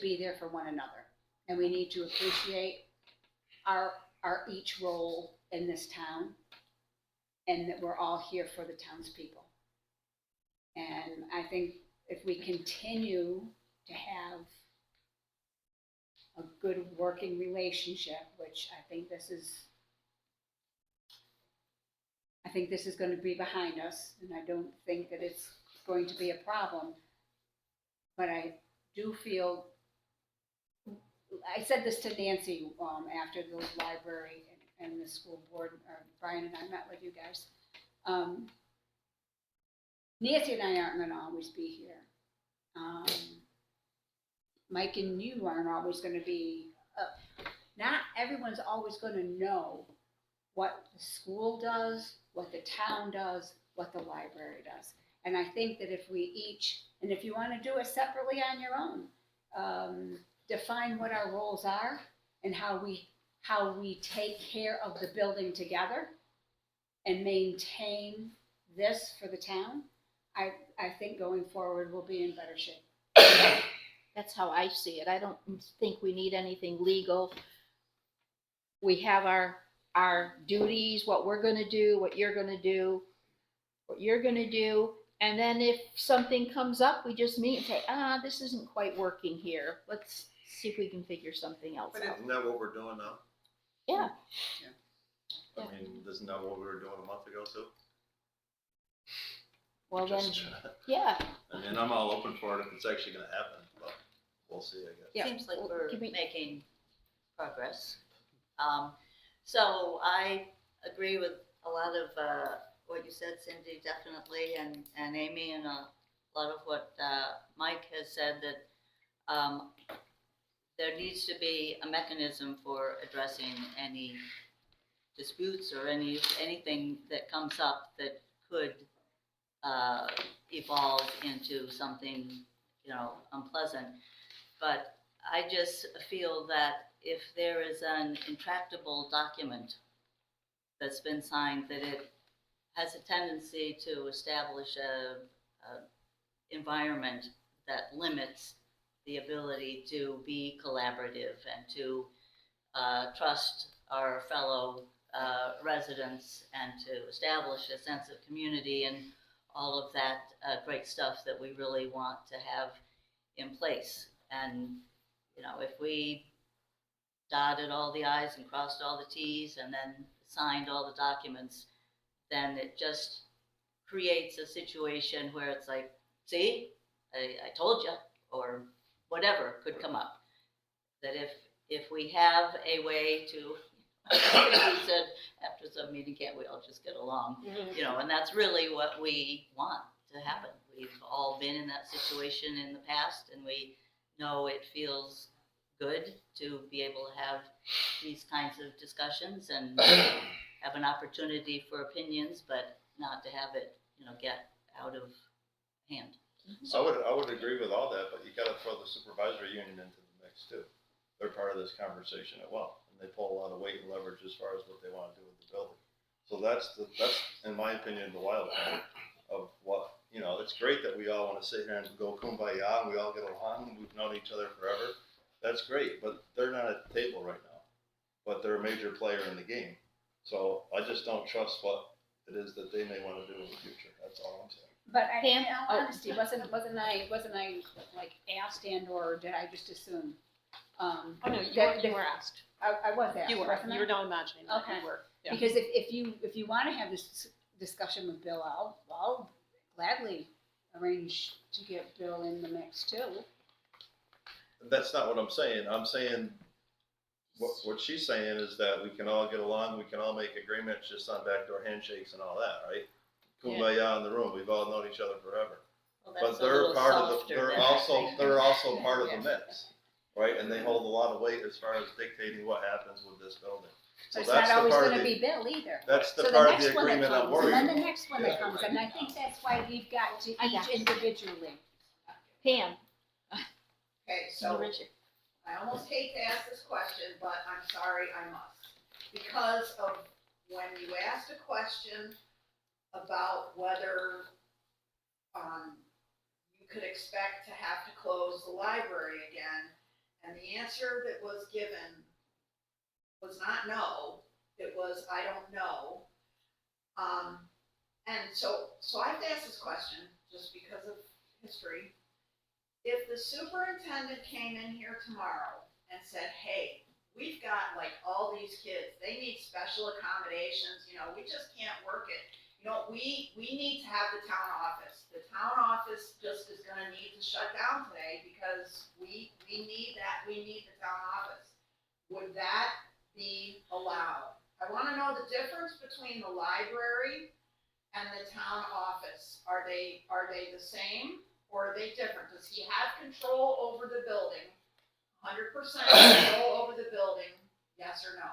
be there for one another, and we need to appreciate our each role in this town, and that we're all here for the townspeople. And I think if we continue to have a good working relationship, which I think this is going to be behind us, and I don't think that it's going to be a problem. But I do feel, I said this to Nancy after the library and the school board, or Brian and I met with you guys. Nancy and I aren't going to always be here. Mike and you aren't always going to be, not everyone's always going to know what the school does, what the town does, what the library does. And I think that if we each, and if you want to do it separately on your own, define what our roles are and how we take care of the building together and maintain this for the town, I think going forward we'll be in better shape. That's how I see it. I don't think we need anything legal. We have our duties, what we're gonna do, what you're gonna do, what you're gonna do. And then if something comes up, we just meet and say, this isn't quite working here. Let's see if we can figure something else But out. Isn't that what we're doing now? Yeah. I mean, isn't that what we were doing a month ago too? Well then, Just- yeah. I mean, I'm all open for it if it's actually gonna happen, but we'll see, I guess. Yeah. Seems like Well, we're give me- making progress. So I agree with a lot of what you said, Cindy, definitely, and Amy, and a lot of what Mike has said, that there needs to be a mechanism for addressing any disputes or anything that comes up that could evolve into something, unpleasant. But I just feel that if there is an intractable document that's been signed, that it has a tendency to establish a environment that limits the ability to be collaborative and to trust our fellow residents and to establish a sense of community and all of that great stuff that we really want to have in place. And, if we dotted all the i's and crossed all the t's and then signed all the documents, then it just creates a situation where it's like, see, I told you, or whatever could come up. That if we have a way to, I think we said after some meeting, can't we all just get along? And that's really what we want to happen. We've all been in that situation in the past, and we know it feels good to be able to have these kinds of discussions and have an opportunity for opinions, but not to have it, get out of hand. I would agree with all that, but you gotta throw the supervisory union into the mix too. They're part of this conversation as well, and they pull a lot of weight and leverage as far as what they wanna do with the building. So that's, in my opinion, the wild card of what, it's great that we all wanna sit here and go kumbaya and we all get along and we've known each other forever. That's great, but they're not at the table right now, but they're a major player in the game. So I just don't trust what it is that they may wanna do in the future, that's all I'm saying. But Pam? in all honesty, wasn't I like asked or did I just assume? Oh, no, that- you were asked. I was asked, You were wasn't I? not imagining that, Okay. you were. Yeah. Because if you want to have this discussion with Bill, I'll gladly arrange to get Bill in the mix too. That's not what I'm saying. I'm saying, what she's saying is that we can all get along, we can all make agreements just on backdoor handshakes and all that, right? Kumbaya in the room, we've all known each other forever. Well, But that's a they're little part of softer they're than also, I they're also part of the Yeah. mix, right? And they hold a lot of weight as far as dictating what happens with this building. So But it's that's not the always part of gonna the, be Bill either. that's the So part of next the one that agreement I'm comes, worried and then the about. next one that comes, and I think that's why we've got to I got each you. individually. Pam? Okay, so Richard. I almost hate to ask this question, but I'm sorry, I must. Because of when you asked a question about whether, you could expect to have to close the library again, and the answer that was given was not no, it was I don't know. And so I have to ask this question, just because of history. If the superintendent came in here tomorrow and said, hey, we've got like all these kids, they need special accommodations, we just can't work it. We need to have the town office. The town office just is gonna need to shut down today because we need that, we need the town office. Would that be allowed? I wanna know the difference between the library and the town office. Are they the same? Or are they different? Does he have control over the building? 100% control over the building, yes or no?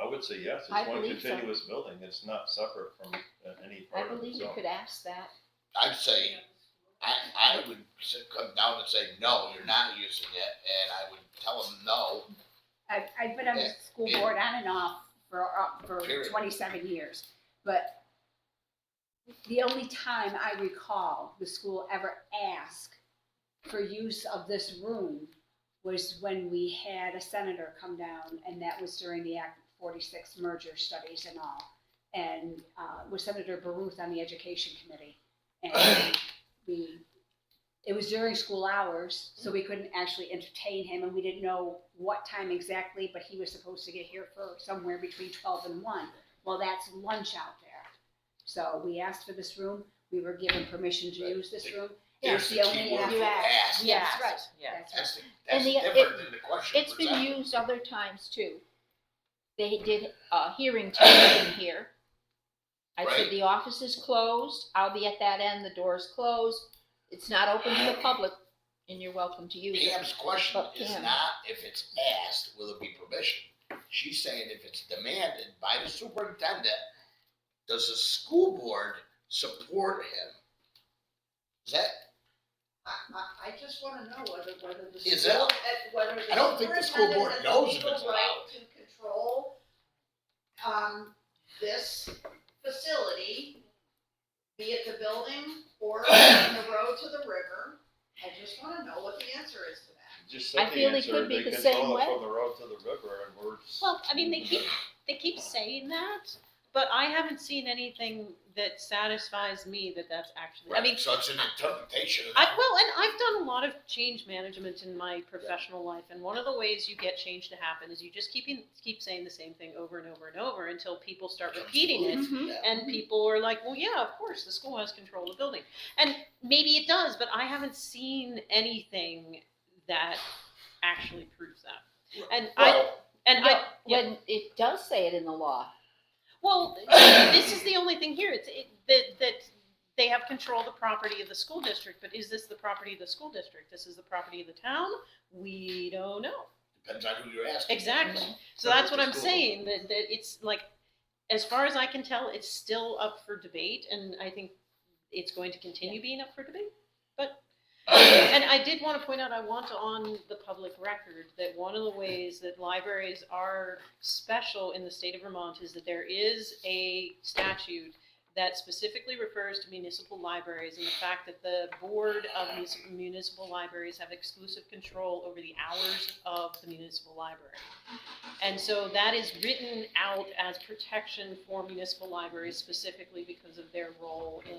I would say yes, I it's one believe so. continuous building, it's not separate from any I part of believe it, you so. could ask that. I'd say, I would come down and say, no, you're not using it, and I would tell them no. I've been on the school board on and off for Period. 27 years, but the only time I recall the school ever asked for use of this room was when we had a senator come down, and that was during the Act 46 merger studies and all. And with Senator Baruth on the Education Committee. And it was during school hours, so we couldn't actually entertain him, and we didn't know what time exactly, but he was supposed to get here for somewhere between 12 and 1. Well, that's lunch out there. So we asked for this room. We were given permission to use this room. There's the key word you for asked. asked. Yes, Yes. right. Yeah. That's That's, right. that's And different than the question It's been presented. used other times too. They did a hearing taken here. I said Right. the office is closed, I'll be at that end, the door's closed, it's not open to the public, and you're welcome to use it. Pam's question But is Pam- not if it's asked, will it be permission? She's saying if it's demanded by the superintendent, does the school board support him? Is that, I just wanna know whether the Is school, that- whether the I don't think the school board superintendent has knows the if legal it's right allowed. to control, this facility, be it the building or the road to the river. I just wanna know what the answer is to that. Just I said the feel they answer, could be they the same control it way. from the road to the river, and we're. Well, I mean, they keep saying that, but I haven't seen anything that satisfies me that that's actually, I mean, right, so it's an interpretation. well, and I've done a lot of change management in my professional life, and one of the ways you get change to happen is you just keep saying the same thing over and over and over until people start repeating it, Mhm. Yeah. and people are like, well, yeah, of course, the school has control of the building, and maybe it does, but I haven't seen anything that actually proves that. And Well, Well, yeah. when it does say it in the law, Well, this is the only thing here. That they have control of the property of the school district, but is this the property of the school district? This is the property of the town? We don't know. depends on who you're asking. Exactly. So that's what I'm saying, that it's like, as far as I can tell, it's still up for debate, and I think it's going to continue being up for debate. But, and I did want to point out, I want on the public record that one of the ways that libraries are special in the state of Vermont is that there is a statute that specifically refers to municipal libraries and the fact that the board of municipal libraries have exclusive control over the hours of the municipal library. And so that is written out as protection for municipal libraries specifically because of their role in.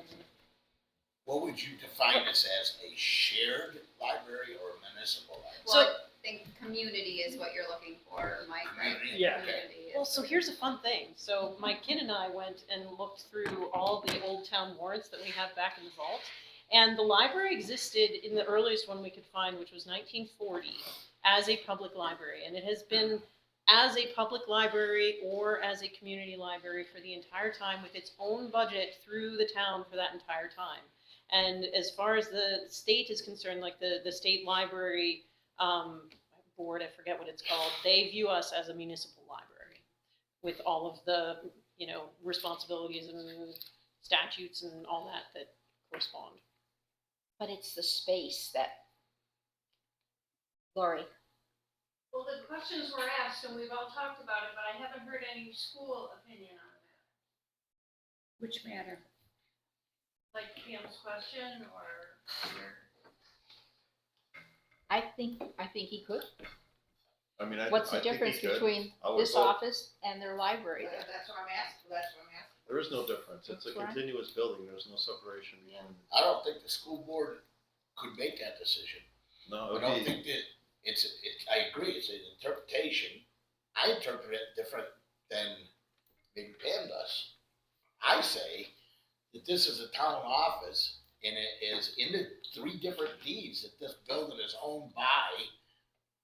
What would you define this as, a shared library or a municipal library? So- Well, I think community is what you're looking for, Mike, right? Community? Yeah. Community is- Well, so here's a fun thing. So my kid and I went and looked through all the old town warrants that we have back in the vault. And the library existed in the earliest one we could find, which was 1940, as a public library. And it has been as a public library or as a community library for the entire time with its own budget through the town for that entire time. And as far as the state is concerned, like the state library board, I forget what it's called, they view us as a municipal library with all of the, responsibilities and statutes and all that correspond. but it's the space that. Lori, Well, the questions were asked and we've all talked about it, but I haven't heard any school opinion on that. Which matter? Like Pam's question or I think he could. I mean, I What's the think he difference could. between I would this vote. office and their library there? That's what I'm asking, that's what I'm asking. There is no difference, it's a That's right. continuous building, there's no separation between. I don't think the school board could make that decision. No, I it don't would be, think that I agree, it's an interpretation. I interpret it different than maybe Pam does. I say that this is a town office and it is in the 3 different deeds that this building is owned by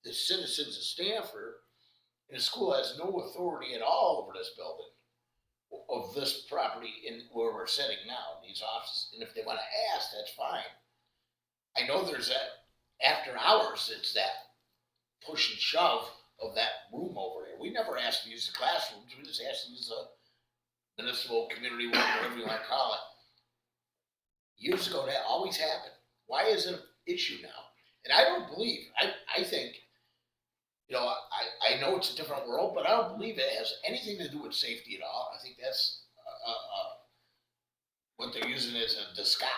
the citizens of Stamford, and the school has no authority at all over this building, of this property in where we're sitting now, these offices. And if they wanna ask, that's fine. I know there's that, after hours, it's that push and shove of that room over there. We never asked to use the classrooms, we just asked to use the municipal community room, whatever you wanna call it. Years ago, that always happened. Why is it an issue now? And I don't believe, I think, I know it's a different world, but I don't believe it has anything to do with safety at all. I think that's, what they're using as a disguise.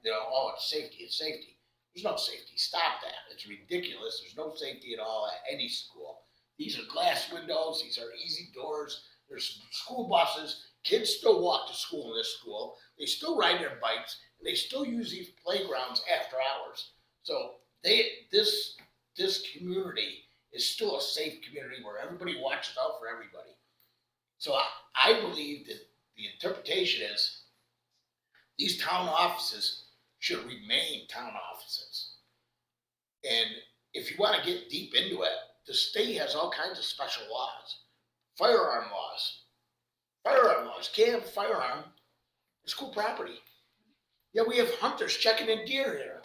Oh, it's safety, it's safety. There's no safety. Stop that. It's ridiculous. There's no safety at all at any school. These are glass windows. These are easy doors. There's school buses. Kids still walk to school in this school. They still ride their bikes, and they still use these playgrounds after hours. So this community is still a safe community where everybody watches out for everybody. So I believe that the interpretation is these town offices should remain town offices. And if you want to get deep into it, the state has all kinds of special laws. Firearm laws. Can't have a firearm in school property. Yeah, we have hunters checking in deer here.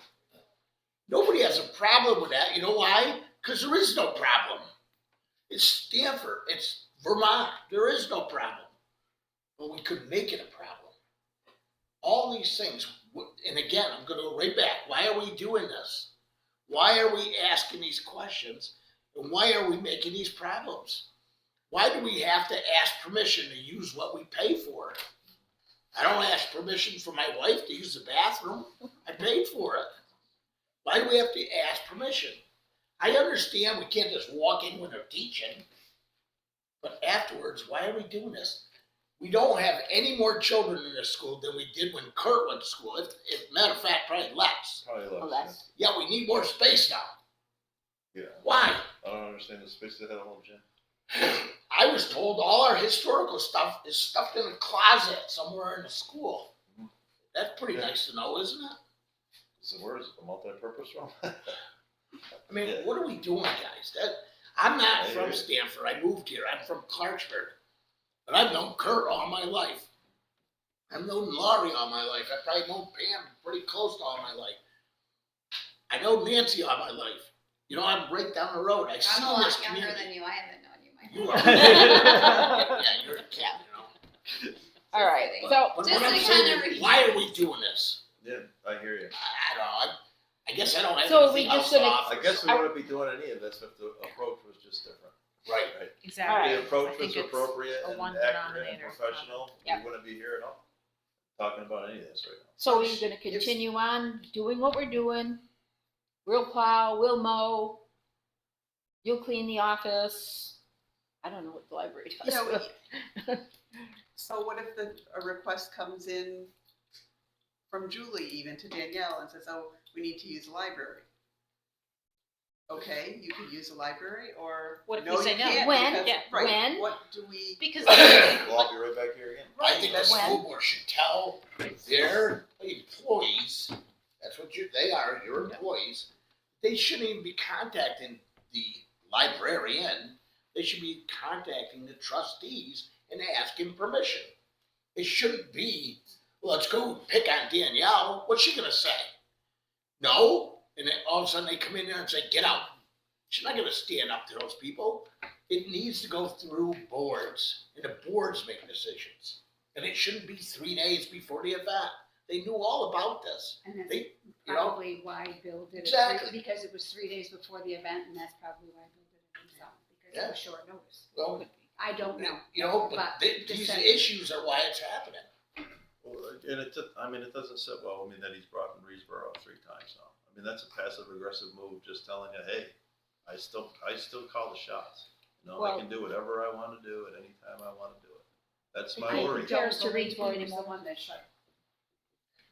Nobody has a problem with that. You know why? Because there is no problem. It's Stamford. It's Vermont. There is no problem. But we could make it a problem. All these things, and again, I'm going to go right back. Why are we doing this? Why are we asking these questions? And why are we making these problems? Why do we have to ask permission to use what we pay for? I don't ask permission for my wife to use the bathroom. I paid for it. Why do we have to ask permission? I understand we can't just walk in when they're teaching, but afterwards, why are we doing this? We don't have any more children in this school than we did when Kurt went to school. If matter of fact, probably less. Probably less. Less. Yeah, we need more space now. Yeah. Why? I don't understand the space they had a whole gym. I was told all our historical stuff is stuffed in a closet somewhere in the school. That's pretty nice to know, isn't it? So where is it, a multi-purpose room? I mean, Yeah. what are we doing, guys? I'm not I from agree. Stamford. I moved here. I'm from Clarksburg. But I've known Kurt all my life. I've known Laurie all my life. I've probably known Pam pretty close to all my life. I know Nancy all my life. You know, I'm right down the road. I see I'm a lot this younger community. than you, I haven't known you my You whole are. life. Yeah, you're a cat, you know. All right, But- so, But Just what I'm to saying kinda is, why are we doing this? Yeah, I hear you. I don't know. I guess I don't have So anything we else just to gonna- offer. I guess we wouldn't be doing any of this if the approach was just different. Right. Exactly. The approach I think was it's appropriate a and one accurate and denominator. professional, we Yep. wouldn't be here at all, talking about any of this right now. so we're gonna continue on doing what we're doing. We'll plow, we'll mow. You'll clean the office. I don't know what the library does. Yeah, So what if a request comes in from Julie even to Danielle and says, oh, we need to use the library? Okay, you can use the library, or What if no, we say you no? can't, When? because- Yeah. right, When? what do we? Because Well, I'll be right back here again. I think the that's school when- board should tell their employees, that's what they are, your employees, they shouldn't even be contacting the librarian. They should be contacting the trustees and asking permission. It shouldn't be, well, let's go pick on Danielle. What's she gonna say? No? And then all of a sudden they come in there and say, get out. She's not gonna stand up to those people. It needs to go through boards, and the boards make decisions. And it shouldn't be 3 days before the event. They knew all about this. And that's They, you know, probably why Bill did it, Exactly. because it was 3 days before the event, and that's probably why Bill did it himself, because it Yeah. was short notice. well, I don't know. you know, but But these just saying. issues are why it's happening. Well, and it doesn't sit well, that he's brought in Reedsboro 3 times now. That's a passive aggressive move, just telling you, hey, I still call the shots. I Well- can do whatever I wanna do at any time I wanna do it. That's my I worry. think Cares to believe Reedsboro he was the anymore. one that shut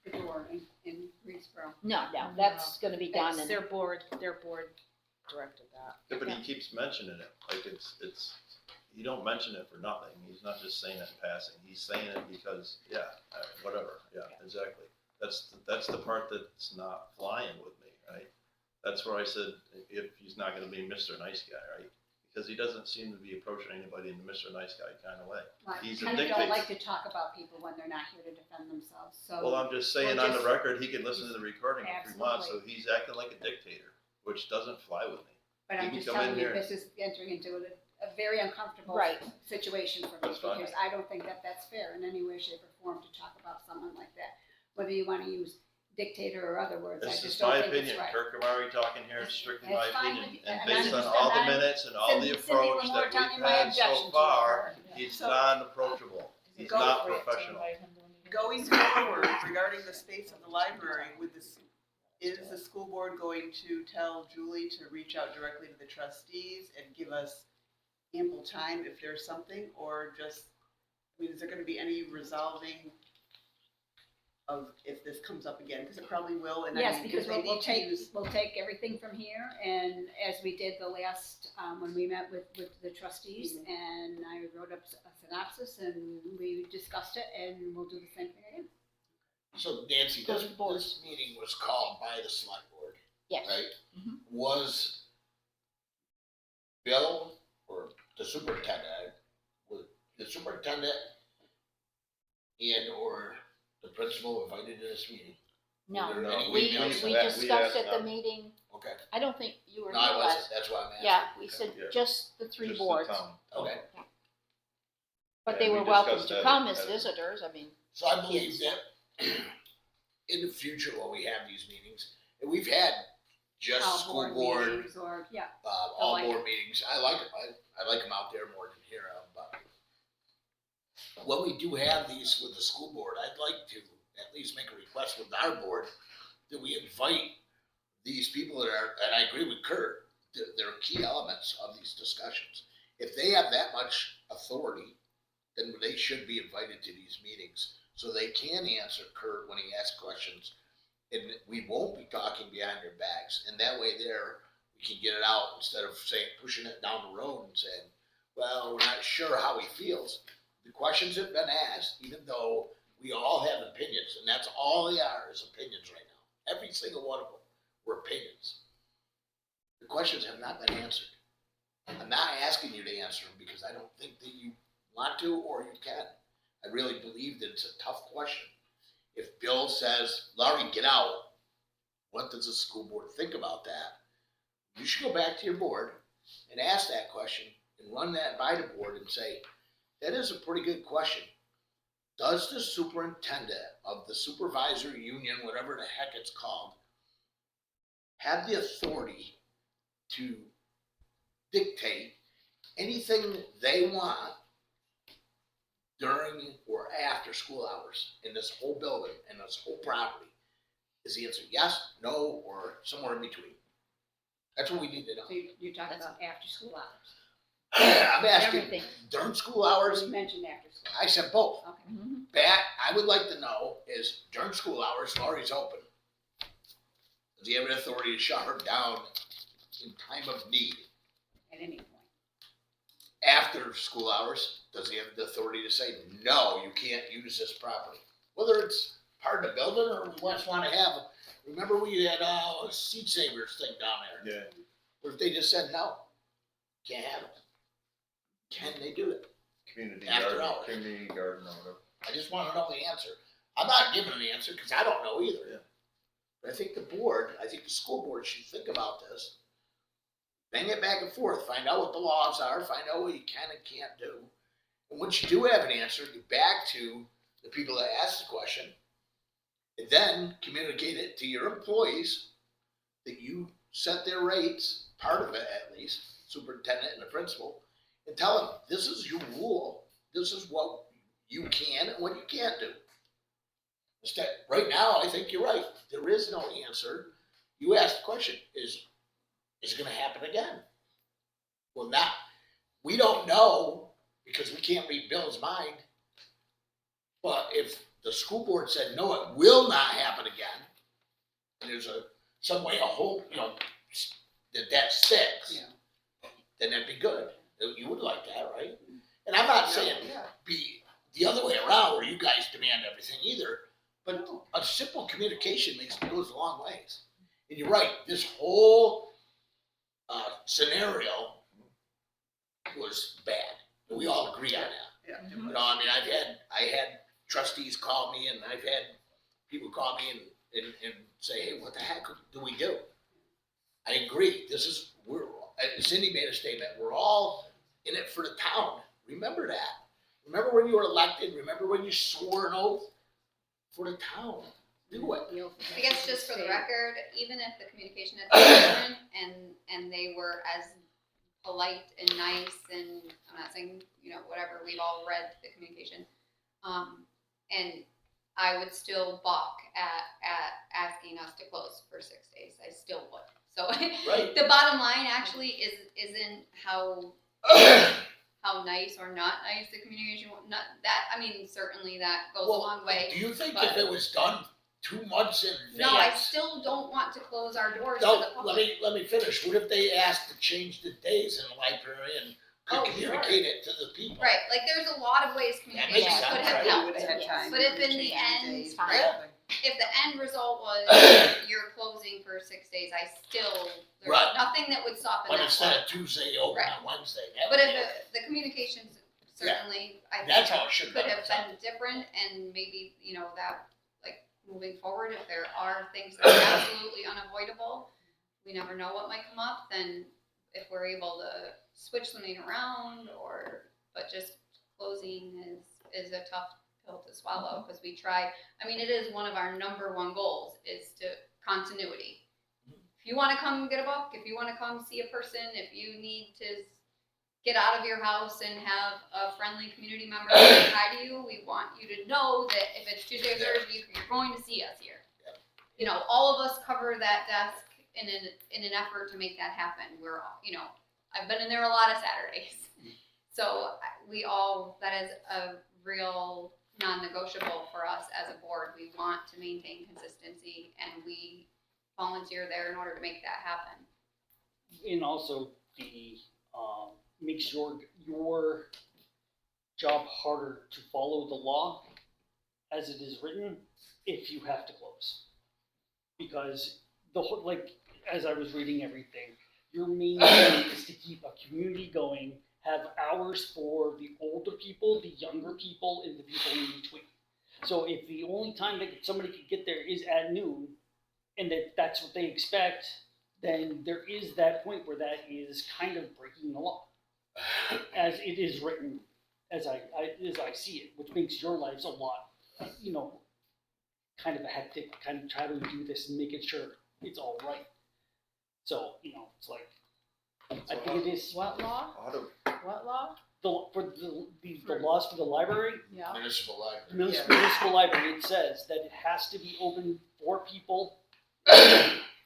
the door in Reedsboro. No, that's gonna be done it's and. their board directed that. Yeah, but he keeps mentioning it, like it's, you don't mention it for nothing, he's not just saying it in passing, he's saying it because, whatever, exactly. That's the part that's not flying with me, right? That's where I said, if he's not gonna be Mr. Nice Guy, right? Because he doesn't seem to be approaching anybody in the Mr. Nice Guy kind of way. I He's a kind of don't dictator. like to talk about people when they're not here to defend themselves, so. Well, I'm just saying We're on the just- record, he can listen to the recording if he wants, so Absolutely. he's acting like a dictator, which doesn't fly with me. But You I'm can just come telling in you, here. this is entering into a very uncomfortable Right. situation for me, That's fine. because I don't think that that's fair in any way, shape, or form to talk about someone like that. Whether you wanna use dictator or other words, I This just is don't my think it's opinion, right. Kirk Kamari talking here is strictly my It's fine opinion, with you, and and based on I'm- all the I'm- minutes and all the Cindy approach Lamore that telling we've my had objection so to far, her. he's So- non-approachable, he's Go not for it. professional. Going forward regarding the space of the library with this, Is the school board going to tell Julie to reach out directly to the trustees and give us ample time if there's something, or just, I mean, is there gonna be any resolving of if this comes up again, because it probably will, and I Yes, mean, because if they we'll need to take, use. we'll take everything from here, and as we did the last, when we met with the trustees, and I wrote up a synopsis, and we discussed it, and we'll do the same thing again. So Nancy, Goes this, to board. this meeting was called by the select board, Yes. right? Mhm. Was Bill or the superintendent, was the superintendent and or the principal invited to this meeting? No, Were there any we emails? discussed at the them. meeting, Okay, I don't think you were no, here I last. wasn't, that's why I'm asking. Yeah, we said Yeah. just the three Just the boards, town. Okay, but Yeah, they we were welcome discussed to that come at- as at- visitors, I mean, so I believe that in the future when we have these meetings, and we've had just All school board, meetings, or, yeah, all like board meetings, I like them, I like them out there more than here, but when we do have these with the school board, I'd like to at least make a request with our board that we invite these people that are, and I agree with Kurt, they're key elements of these discussions. If they have that much authority, then they should be invited to these meetings so they can answer Kurt when he asks questions. And we won't be talking behind their backs. And that way there, we can get it out instead of saying, pushing it down the road and saying, well, we're not sure how he feels. The questions have been asked, even though we all have opinions, and that's all they are, is opinions right now. Every single one of them were opinions. The questions have not been answered. I'm not asking you to answer them because I don't think that you want to or you can. I really believe that it's a tough question. If Bill says, Laurie, get out, what does the school board think about that? You should go back to your board and ask that question and run that by the board and say, that is a pretty good question. Does the superintendent of the supervisor union, whatever the heck it's called, have the authority to dictate anything they want during or after school hours in this whole building and this whole property? Is the answer yes, no, or somewhere in between? That's what we need to know. so you're talking about after school hours. I'm asking everything. during school hours. You mentioned after school. I said both. Okay. Mhm. That I would like to know is during school hours, Laurie's open. Does he have an authority to shut her down in time of need? At any point. After school hours, does he have the authority to say, no, you can't use this property? Whether it's part of the building or we just want to have, remember we had a seed savers thing down there? Yeah, What if they just said, no, can't have it? Can they do it? community After garden, hours. community garden or whatever. I just want to know the answer. I'm not giving an answer because I don't know either. Yeah. But I think the board, I think the school board should think about this. Bang it back and forth, find out what the laws are, find out what you can and can't do. And once you do have an answer, get back to the people that asked the question, and then communicate it to your employees that you set their rates, part of it at least, superintendent and the principal, and tell them, this is your rule, this is what you can and what you can't do. Instead, right now, I think you're right, there is no answer. You asked the question, is it gonna happen again? Well, not, we don't know, because we can't read Bill's mind. But if the school board said, no, it will not happen again, and there's some way, a whole, that sticks, Yeah. then that'd be good. You would like that, right? And I'm not saying Yeah. be the other way around where you guys demand everything either, but a simple communication goes a long ways. And you're right, this whole scenario was bad. We all agree on that. Yeah. Mhm. You know, I mean, I had trustees call me and I've had people call me and say, hey, what the heck do we do? I agree. Cindy made a statement. We're all in it for the town. Remember that. Remember when you were elected? Remember when you swore an oath for the town? Do it. I guess just for the record, even if the communication had been different and they were as polite and nice and I'm not saying, whatever, we've all read the communication. And I would still balk at asking us to close for 6 days. I still would. So Right. the bottom line actually isn't how nice or not nice the communication, not that, I mean, certainly that goes a long way. Do you think but- if it was done 2 months in No, I advance? still don't want to close our doors to No, the public. let me finish. What if they asked to change the days in the library and could Oh, sure. communicate it to the people? Right, like there's a lot of ways That communication makes could sense, have right? helped. We would have had time. But if to in the change end, days, right. something. If the end result was you're closing for 6 days, there's Right. nothing that would soften But that. instead blow. of Tuesday, open Right. on Wednesday. that But would if be the communications certainly, I That's think how it should could be. have been different, and maybe, that, like, moving forward, if there are things that are absolutely unavoidable, we never know what might come up, then if we're able to switch something around, but just closing is a tough pill to swallow, because we try, I mean, it is one of our number one goals, is to continuity. If you wanna come get a book, if you wanna come see a person, if you need to get out of your house and have a friendly community member say hi to you, we want you to know that if it's Tuesday or Thursday, you're going to see us here. All of us cover that desk in an effort to make that happen. We're, I've been in there a lot of Saturdays. So that is a real non-negotiable for us as a board. We want to maintain consistency, and we volunteer there in order to make that happen. And also makes your job harder to follow the law as it is written if you have to close. Because as I was reading everything, your main thing is to keep a community going, have hours for the older people, the younger people, and the people in between. So if the only time that somebody could get there is at noon, and that's what they expect, then there is that point where that is kind of breaking the law, as it is written, as I see it, which makes your lives a lot, kind of a hectic, kind of try to do this and making sure it's all right. So, it's like, I think it is What law? How do, What law? the laws for the library, Yeah. Municipal library. municipal library, it says that it has to be open for people,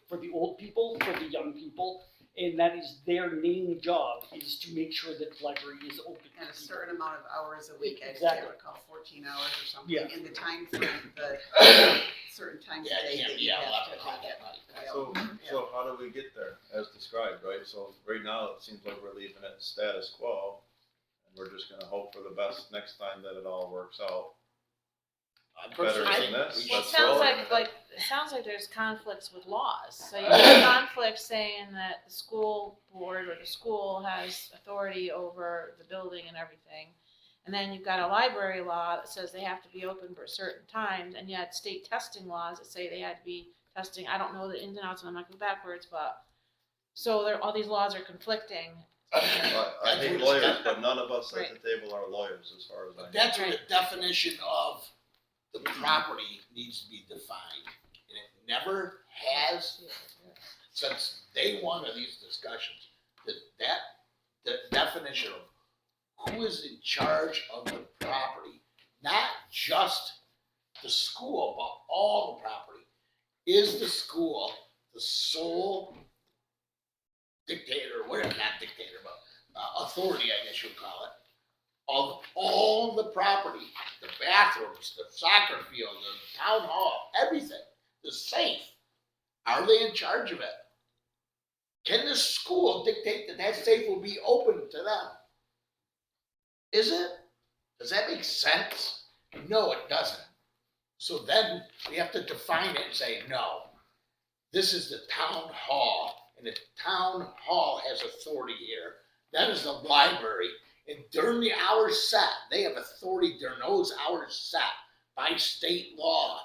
for the old people, for the young people, and that is their main job, is to make sure that the library is open. And a certain amount of hours a week, I Exactly. would call 14 hours or something, Yeah. in the time frame, the certain times Yeah, a day it can't that be you out have 11 to o'clock take at it. night. so how do we get there, as described, right? So right now, it seems like we're leaving it status quo, and we're just gonna hope for the best next time that it all works out. I'm Better personally- than this. Well, it Let's sounds roll. like there's conflicts with laws. So you have conflicts saying that the school board or the school has authority over the building and everything. And then you've got a library law that says they have to be open for certain times, and yet state testing laws that say they had to be testing. I don't know the ins and outs, and I'm not going backwards, but so all these laws are conflicting. I hate lawyers, but none of us at the table are lawyers, as far as I know. But that's where the definition of the property needs to be defined. And it never has since day one of these discussions. The definition of who is in charge of the property, not just the school, but all the property. Is the school the sole dictator, whatever, not dictator, but authority, I guess you would call it, of all the property, the bathrooms, the soccer field, the town hall, everything, the safe? Are they in charge of it? Can the school dictate that that safe will be open to them? Is it? Does that make sense? No, it doesn't. So then we have to define it and say, no, this is the town hall, and the town hall has authority here. That is the library. And during the hours set, they have authority during those hours set by state law.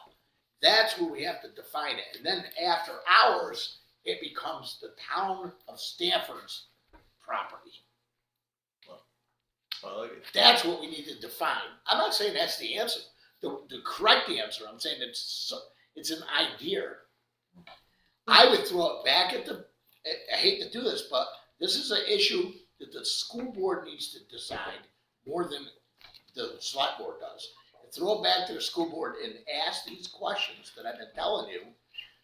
That's where we have to define it. And then after hours, it becomes the town of Stamford's property. I like it. That's what we need to define. I'm not saying that's the answer, the correct answer. I'm saying it's an idea. I would throw it back at I hate to do this, but this is an issue that the school board needs to decide more than the select board does. throw it back to the school board and ask these questions that I've been telling you.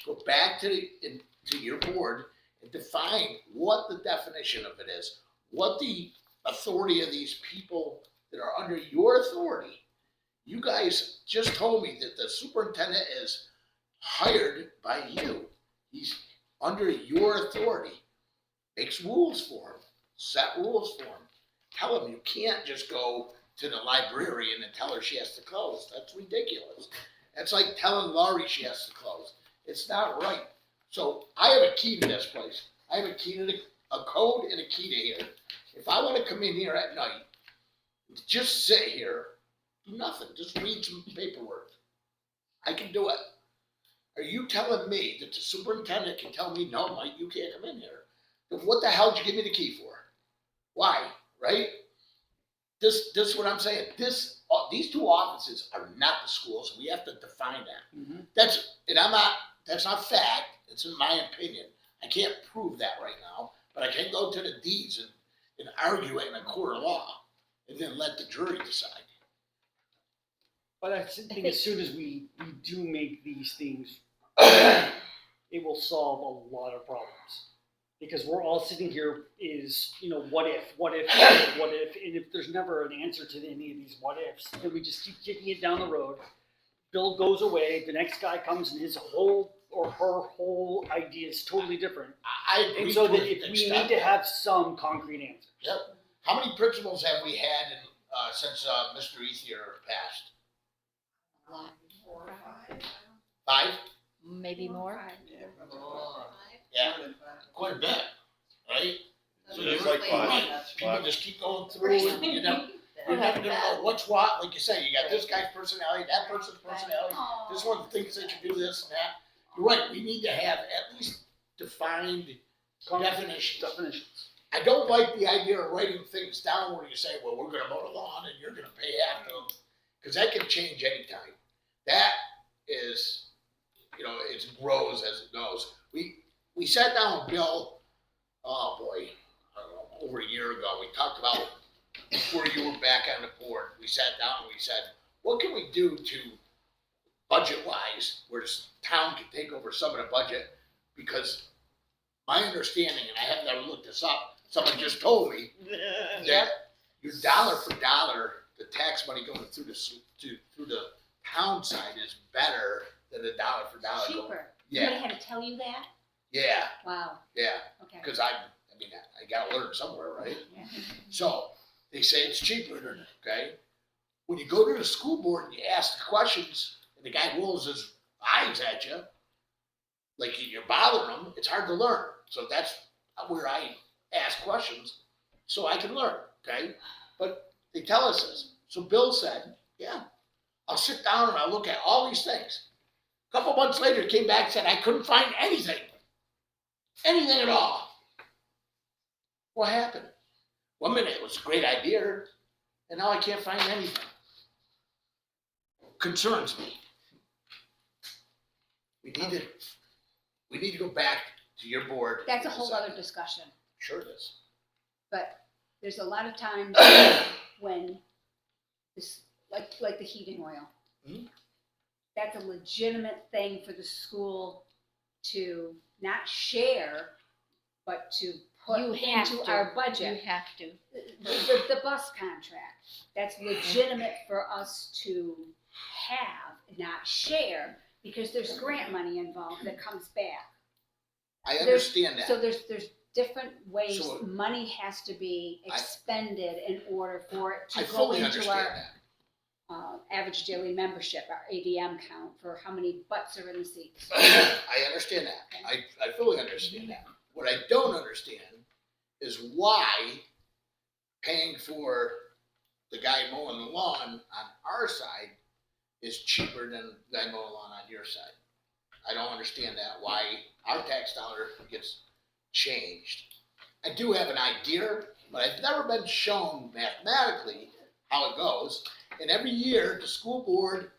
Go back to your board and define what the definition of it is, what the authority of these people that are under your authority. You guys just told me that the superintendent is hired by you. He's under your authority. Makes rules for him, set rules for him. Tell him you can't just go to the librarian and tell her she has to close. That's ridiculous. That's like telling Laurie she has to close. It's not right. So I have a key to this place. I have a key to a code and a key to here. If I want to come in here at night, just sit here, do nothing, just read some paperwork. I can do it. Are you telling me that the superintendent can tell me, no, Mike, you can't come in here? Then what the hell did you give me the key for? Why, right? This is what I'm saying. These two offices are not the schools. We have to define that. That's not fact. It's in my opinion. I can't prove that right now, but I can go to the deeds and argue it in a court of law and then let the jury decide. But I think as soon as we do make these things, it will solve a lot of problems. Because we're all sitting here what if, and if there's never an answer to any of these what ifs, then we just keep kicking it down the road. Bill goes away, the next guy comes and his whole or her whole idea is totally different. I agree. And so that if we need to have some concrete answers. Yep. How many principals have we had since Mr. Ethier passed? A lot. 4 or 5. 5? Maybe more. Yeah, quite a bit, right? So It's you're like 5. people just keep going through and you're never gonna know what's what. Like you say, you got this guy's personality, that person's personality. This one thinks they should do this and that. You're right, we need to have at least defined definitions. I don't like the idea of writing things down where you say, well, we're gonna mow the lawn and you're gonna pay half of them. Cause that can change anytime. That is, it grows as it goes. We sat down with Bill, oh boy, I don't know, over a year ago. We talked about, before you were back on the board, we sat down and we said, what can we do to budget-wise, where this town can take over some of the budget? Because my understanding, and I have never looked this up, someone just told me that your dollar for dollar, the tax money going through the town side is better than the dollar for dollar. Cheaper. Yeah. Somebody had to tell you that? Yeah, Wow, yeah. okay. Because I gotta learn somewhere, right? Yeah. So they say it's cheaper, okay? When you go to the school board and you ask the questions, and the guy rolls his eyes at you, like you're bothering him, it's hard to learn. So that's where I ask questions, so I can learn, okay? But they tell us this. So Bill said, yeah, I'll sit down and I'll look at all these things. A couple months later, he came back and said, I couldn't find anything. Anything at all. What happened? 1 minute it was a great idea, and now I can't find anything. Concerns me. We need to go back to your board. That's a whole other discussion, Sure it is. but there's a lot of times when this, like the heating oil. Mhm. That's a legitimate thing for the school to not share, but to put You have into to. our budget. You have to. The bus contract, that's legitimate for us to have, not share, because there's grant money involved that comes back. I understand that. So there's different ways So- money has to be expended in order for it I to go fully into understand our that. average daily membership, our ADM count for how many butts are in the seats. I understand that. I fully understand that. What I don't understand is why paying for the guy mowing the lawn on our side is cheaper than the guy mowing the lawn on your side. I don't understand that, why our tax dollar gets changed. I do have an idea, but I've never been shown mathematically how it goes. And every year, the school board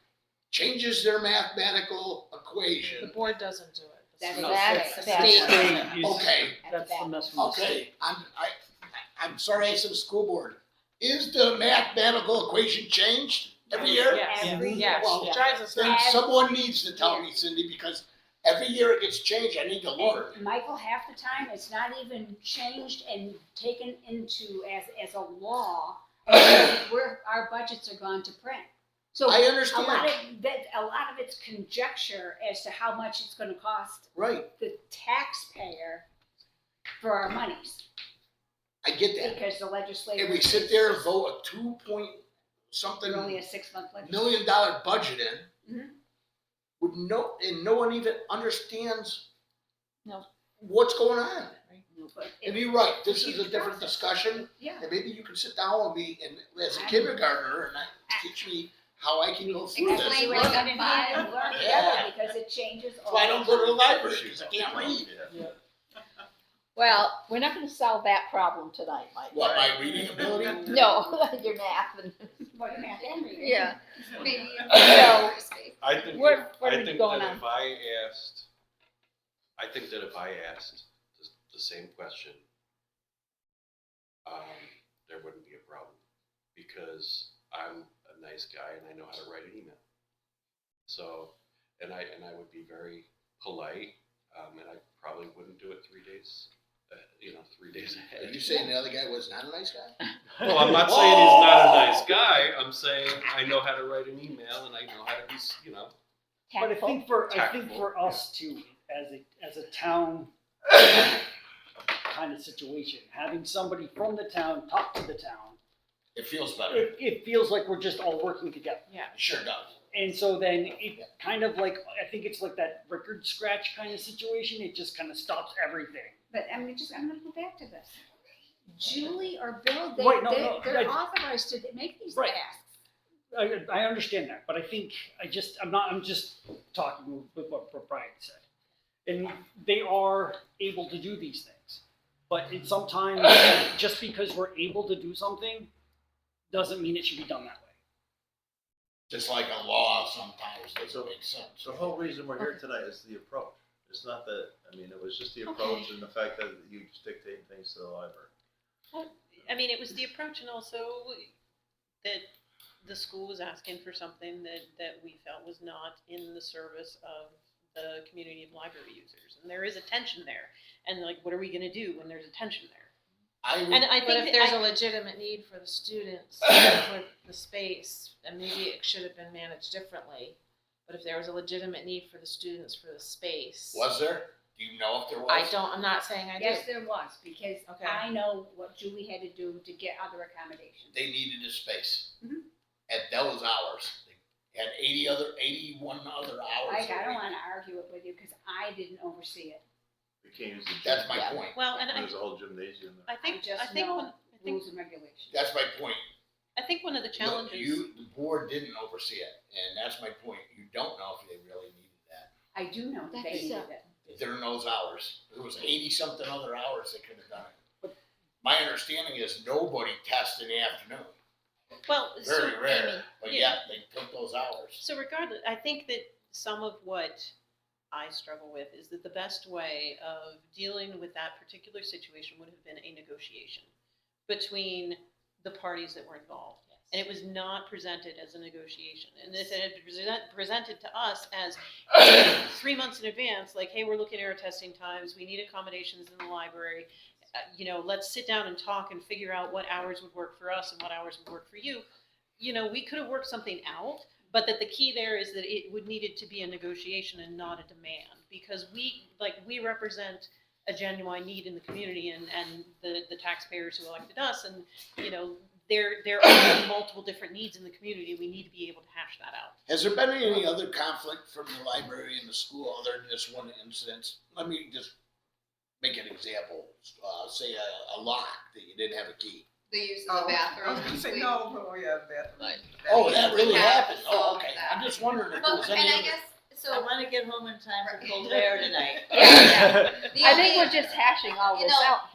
changes their mathematical The equation. board doesn't do it. That's No, bad. the That's state bad. does it. Okay, That's the mess from the state. okay, I'm sorry I said the school board. Is the mathematical equation changed? Every year? Yes, Every yes, Well, it drives us Then nuts. someone needs to tell me, Cindy, because every year it gets changed, I need to learn. And Michael, half the time, it's not even changed and taken into as a law, where our budgets are gone to print. So I a lot understand, of it's conjecture as to how much it's gonna cost right, the taxpayer for our monies, I get that. because the legislature. And we sit there and vote a 2 point something They're only a 6-month legislature. $1 million budget in. Mhm. With no one even understands. No. What's going on. But And it- you're right, this is a huge different process. discussion, Yeah. and maybe you can sit down with me and as a I'm- kindergartner and teach me how I can go through this. Explain We're what gonna you need buy. to learn Yeah. together, because it changes all That's why I the don't go to the time. library, because I can't read. Yeah. Well, we're not gonna solve that problem tonight, Mike. What, my reading ability? No, your math and, What, math and reading? yeah. Maybe. So, I think, What I is think going that on? if I asked, I think that if I asked the same question, there wouldn't be a problem, because I'm a nice guy and I know how to write an email. So, and I would be very polite, and I probably wouldn't do it 3 days, 3 days Are ahead. you saying the other guy was not a nice guy? Well, I'm not saying he's not a nice guy, I'm saying I know how to write an email and I know how to be, But I think for Tactful. us too, as a town kind of situation, having somebody from the town talk to the town, It feels better, it feels like we're just all working together. it sure does. And so then it kind of like, I think it's like that record scratch kind of situation, it just kind of stops everything. But I'm gonna go back to this. Julie or Bill, Right, no, they're right. authorized to make these Right. tasks. I understand that, but I think, I'm just talking with what Brian said. And they are able to do these things. But it's sometimes, just because we're able to do something, doesn't mean it should be done that way. Just like a law sometimes doesn't make sense. The whole reason we're here tonight is the approach. It's not that, it was just the approach and the fact that you just dictate things to the library. I mean, it was the approach, and also that the school was asking for something that we felt was not in the service of the community of library users. And there is a tension there. And like, what are we gonna do when there's a tension there? I And I But think if there's a legitimate need for the students for the space, and maybe it should have been managed differently. But if there was a legitimate need for the students for the space. was there? Do you know if there was? I'm not saying I do. Yes, there was, because Okay. I know what Julie had to do to get other accommodations. They needed a space. Mhm. At those hours, they had 81 other hours. Like, I don't wanna argue it with you, because I didn't oversee it. You can't use the gym. That's my point. Well, and There's a whole gymnasium there. I think, I just I think know one, I think, rules and regulations. That's my point. I think one of the Look, challenges. the board didn't oversee it, and that's my point. You don't know if they really needed that. I do know that they That's, needed it. During those hours, there was 80-something other hours they could have done it. My understanding is nobody tests in the afternoon. Well, so, Very rare, but yeah. yet they took those hours. so regardless, I think that some of what I struggle with is that the best way of dealing with that particular situation would have been a negotiation between the parties that were involved. And it was not presented as a negotiation. And if it had been presented to us as 3 months in advance, like, hey, we're looking at our testing times, we need accommodations in the library, let's sit down and talk and figure out what hours would work for us and what hours would work for you. We could have worked something out, but that the key there is that it would needed to be a negotiation and not a demand, because we represent a genuine need in the community and the taxpayers who elected us, and there are multiple different needs in the community. We need to be able to hash that out. Has there been any other conflict from the library and the school other than this one incident? Let me just make an example. Say a lock that you didn't have a key. The use of the I was bathroom. gonna say no, but we have bathroom. Oh, that really Yeah, happened? Oh, so okay. that- I'm just wondering if there Well, was and any I other. guess, I so, wanna get home in time for cold air tonight. Yeah, the I think only- we're just hashing all You this know, out.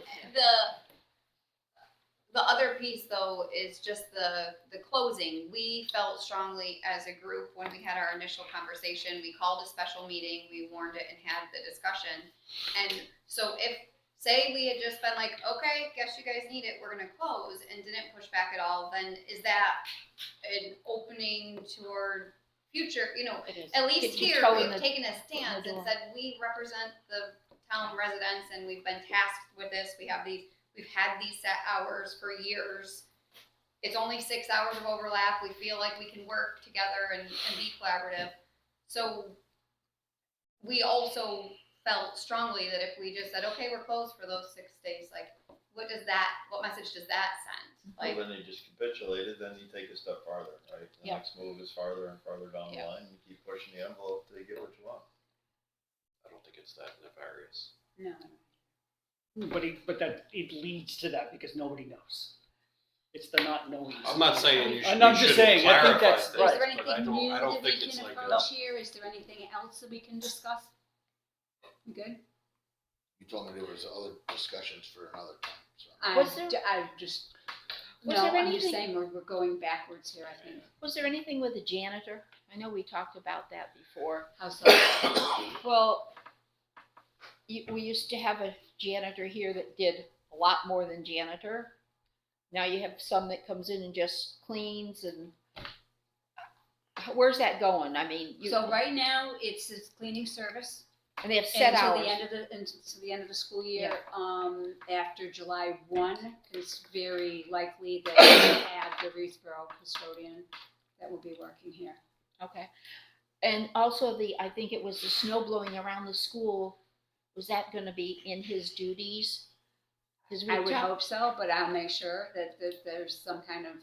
the other piece though is just the closing. We felt strongly as a group when we had our initial conversation, we called a special meeting, we warned it and had the discussion. And so if say we had just been like, okay, guess you guys need it, we're gonna close, and didn't push back at all, then is that an opening toward future, you know, It is. at least Get your here, toe in we've the- taken a stance and door. said, we represent the town residents and we've been tasked with this, we've had these set hours for years. It's only 6 hours of overlap, we feel like we can work together and be collaborative. So we also felt strongly that if we just said, okay, we're closed for those 6 days, like, what message does that send? Like, Well, then you just capitulated, then you take a step farther, right? The Yeah. next move is farther and farther down the Yeah. line, you keep pushing the envelope till you get what you want. I don't think it's that nefarious. No. But that, it leads to that because nobody knows. It's the not knowing. I'm not saying you should, And I'm we just shouldn't saying, I think clarify that's things, right. Is there but I anything don't, new I don't that we think it's can like approach here? Is there anything else that we can discuss? You good? You told me there was other discussions for another time, so. Was there- I just, Was no, there I'm just anything- saying we're going backwards here, I think. Was there anything with the janitor? I know we talked about that before. How so? Well, we used to have a janitor here that did a lot more than janitor. Now you have some that comes in and just cleans and where's that going? I mean, So right now, it's cleaning service. and they have set Until hours. the end of the end of the school year, after July 1, it's very likely that we have the Reedsboro custodian that will be working here. Okay. And also I think it was the snow blowing around the school. Was that gonna be in his duties? 'Cause we I would talked- hope so, but I'll make sure that there's some kind of,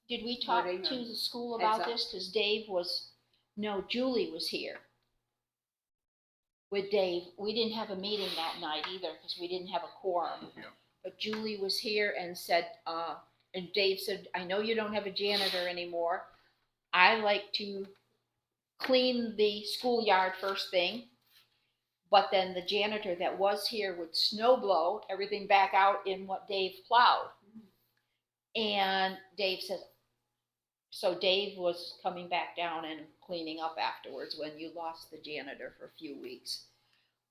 Did we talk wording to or the school heads about up? this? Cause Julie was here with Dave. We didn't have a meeting that night either, cause we didn't have a quorum. Yeah. But Julie was here and said, and Dave said, I know you don't have a janitor anymore. I like to clean the schoolyard first thing. But then the janitor that was here would snow blow everything back out in what Dave plowed. And Dave said, so Dave was coming back down and cleaning up afterwards when you lost the janitor for a few weeks.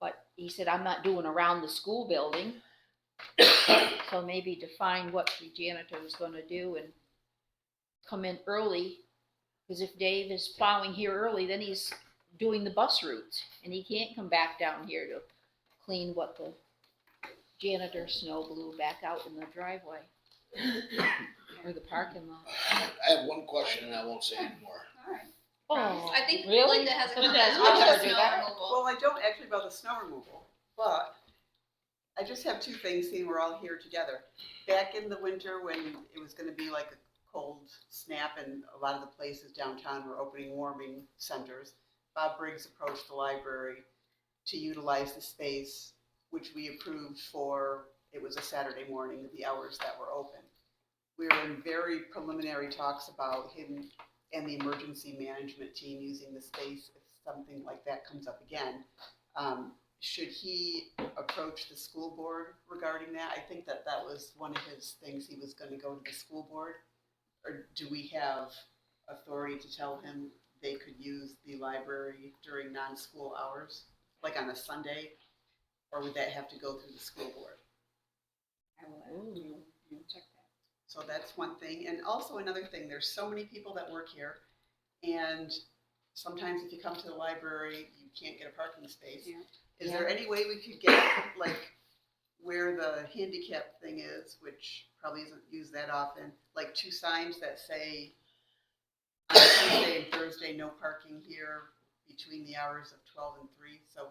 But he said, I'm not doing around the school building. So maybe define what the janitor was gonna do and come in early. Because if Dave is plowing here early, then he's doing the bus routes, and he can't come back down here to clean what the janitor snow blew back out in the driveway or the parking lot. I have one question and I won't say anymore. all right. Oh, I think really? Linda has a Linda comment has on to the do snow that. removal. Well, I don't actually about the snow removal, but I just have two things, seeing we're all here together. Back in the winter when it was gonna be like a cold snap and a lot of the places downtown were opening warming centers, Bob Briggs approached the library to utilize the space, which we approved for, it was a Saturday morning, the hours that were open. We were in very preliminary talks about him and the emergency management team using the space if something like that comes up again. Should he approach the school board regarding that? I think that was one of his things, he was gonna go to the school board. Or do we have authority to tell him they could use the library during non-school hours, like on a Sunday? Or would that have to go through the school board? I will, you check that. So that's one thing. And also another thing, there's so many people that work here. And sometimes if you come to the library, you can't get a parking space. Yeah. Is there any way we could get, like, where the handicap thing is, which probably isn't used that often, like 2 signs that say on Tuesday and Thursday, no parking here between the hours of 12 and 3, so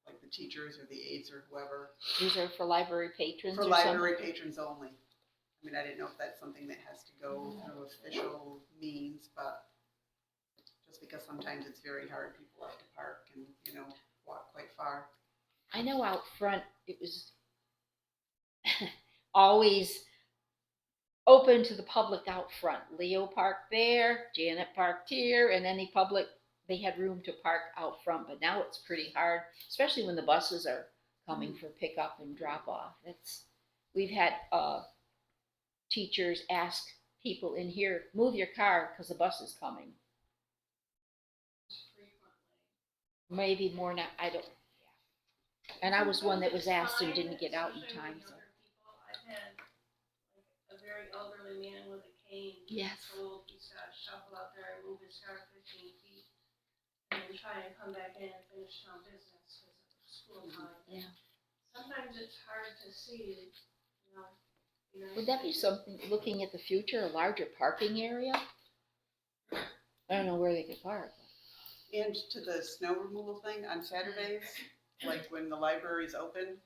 like the teachers or the aides or whoever. These are for library patrons For or something? library patrons only. I mean, I didn't know if that's something that has to go through official means, but just because sometimes it's very hard, people have to park and, walk quite far. I know out front, it was always open to the public out front. Leo parked there, Janet parked here, and any public, they had room to park out front, but now it's pretty hard, especially when the buses are coming for pickup and drop off. We've had teachers ask people in here, move your car because the bus is coming. Maybe more now, I don't, And I was one that was asked and didn't get out in time, so. I've had like a very elderly man with a cane. Yes. Told he's got to shuffle out there and move his car 15 feet and try and come back in and finish town business because of school time. Yeah. Sometimes it's hard to see, you know. Would that be something, looking at the future, a larger parking area? I don't know where they could park. And to the snow removal thing on Saturdays, like when the library's open,